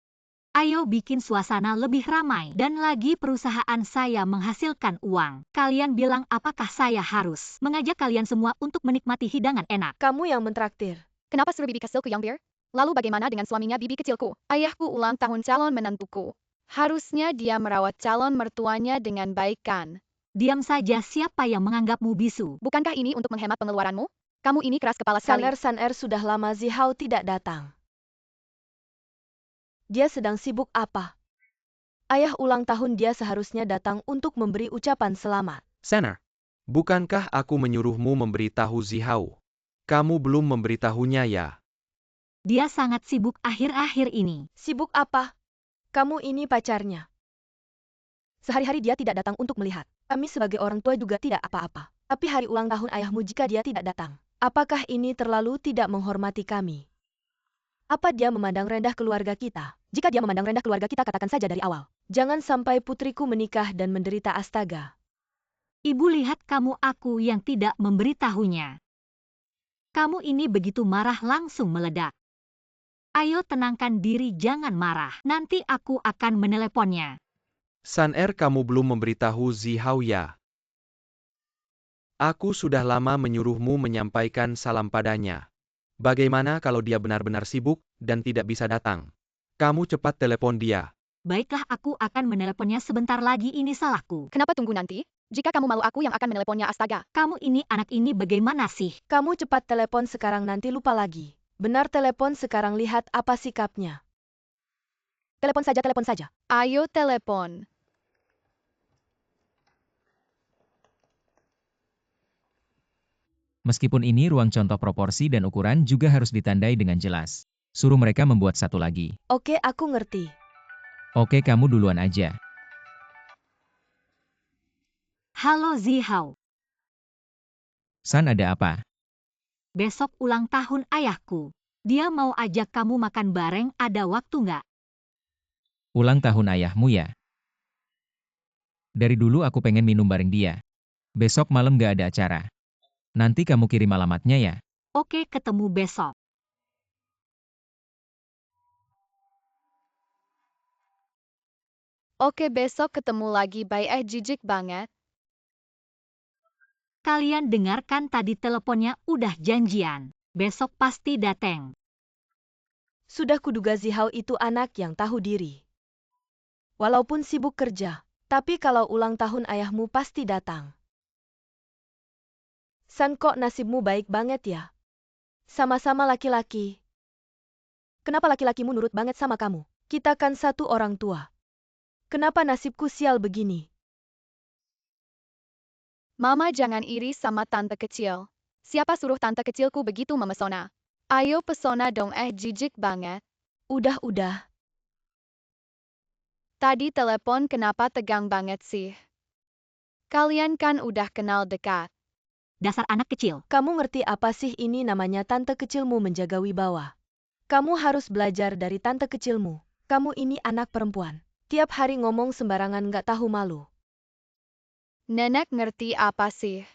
Ayo bikin suasana lebih ramai. Dan lagi perusahaan saya menghasilkan uang. Kalian bilang apakah saya harus mengajak kalian semua untuk menikmati hidangan enak? Kamu yang mentraktir. Kenapa suruh bibi kecilku yang bir? Lalu bagaimana dengan suaminya bibi kecilku? Ayahku ulang tahun calon menantuku. Harusnya dia merawat calon mertuanya dengan baik kan? Diam saja, siapa yang menganggapmu bisu? Bukankah ini untuk menghemat pengeluaranmu? Kamu ini keras kepala sekali. San Er sudah lama Zihao tidak datang. Dia sedang sibuk apa? Ayah ulang tahun, dia seharusnya datang untuk memberi ucapan selamat. Saner, bukankah aku menyuruhmu memberitahu Zihao? Kamu belum memberitahunya ya? Dia sangat sibuk akhir-akhir ini. Sibuk apa? Kamu ini pacarnya. Sehari-hari dia tidak datang untuk melihat. Kami sebagai orang tua juga tidak apa-apa. Tapi hari ulang tahun ayahmu jika dia tidak datang. Apakah ini terlalu tidak menghormati kami? Apa dia memandang rendah keluarga kita? Jika dia memandang rendah keluarga kita, katakan saja dari awal. Jangan sampai putriku menikah dan menderita astaga. Ibu, lihat kamu, aku yang tidak memberitahunya. Kamu ini begitu marah langsung meledak. Ayo tenangkan diri, jangan marah. Nanti aku akan meneleponnya. Saner, kamu belum memberitahu Zihao ya? Aku sudah lama menyuruhmu menyampaikan salam padanya. Bagaimana kalau dia benar-benar sibuk dan tidak bisa datang? Kamu cepat telepon dia. Baiklah, aku akan meneleponnya sebentar lagi, ini salahku. Kenapa tunggu nanti? Jika kamu malu, aku yang akan meneleponnya, astaga. Kamu ini, anak ini bagaimana sih? Kamu cepat telepon sekarang, nanti lupa lagi. Benar, telepon sekarang, lihat apa sikapnya. Telepon saja. Ayo telepon. Meskipun ini ruang contoh proporsi dan ukuran juga harus ditandai dengan jelas. Suruh mereka membuat satu lagi. Oke, aku ngerti. Oke, kamu duluan aja. Halo Zihao, San, ada apa? besok ulang tahun ayahku. Dia mau ajak kamu makan bareng, ada waktu nggak? Ulang tahun ayahmu ya? Dari dulu aku pengen minum bareng dia. Besok malam gak ada acara. Nanti kamu kirim alamatnya ya. Oke, ketemu besok. Oke, besok ketemu lagi. Bye. Jijik banget. Kalian dengarkan tadi teleponnya udah janjian. Besok pasti dateng. Sudah kuduga Zihao itu anak yang tahu diri. Walaupun sibuk kerja, tapi kalau ulang tahun ayahmu pasti datang. San, kok nasibmu baik banget ya? Sama-sama laki-laki. Kenapa laki-lakimu nurut banget sama kamu? Kita kan satu orang tua. Kenapa nasibku sial begini? Mama jangan iri sama tante kecil. Siapa suruh tante kecilku begitu memesona? Ayo pesona dong. Jijik banget. Udah. Tadi telepon kenapa tegang banget sih? Kalian kan udah kenal dekat. Dasar anak kecil. Kamu ngerti apa sih ini namanya tante kecilmu menjaga wibawa? Kamu harus belajar dari tante kecilmu. Kamu ini anak perempuan. Tiap hari ngomong sembarangan gak tahu malu. Nenek ngerti apa sih?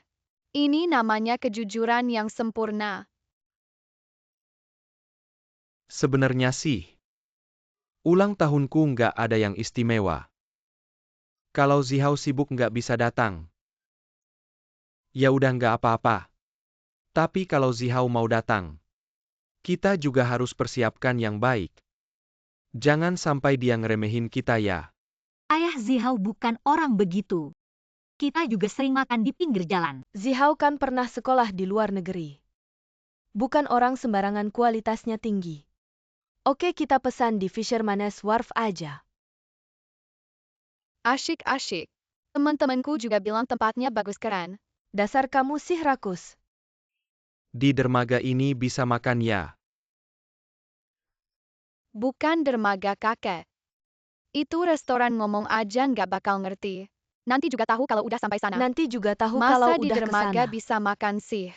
Ini namanya kejujuran yang sempurna. Sebenarnya sih, ulang tahunku nggak ada yang istimewa. Kalau Zihao sibuk nggak bisa datang, ya udah nggak apa-apa. Tapi kalau Zihao mau datang, kita juga harus persiapkan yang baik. Jangan sampai dia ngeremehin kita ya. Ayah Zihao bukan orang begitu. Kita juga sering makan di pinggir jalan. Zihao kan pernah sekolah di luar negeri. Bukan orang sembarangan, kualitasnya tinggi. Oke, kita pesan di Fisherman's Wharf aja. Asyik. Teman-temanku juga bilang tempatnya bagus keren. Dasar kamu sih rakus. Di dermaga ini bisa makan ya. Bukan dermaga kakek. Itu restoran, ngomong aja nggak bakal ngerti. Nanti juga tahu kalau udah sampai sana. Nanti juga tahu Masa kalau di udah dermaga kesana. bisa makan sih?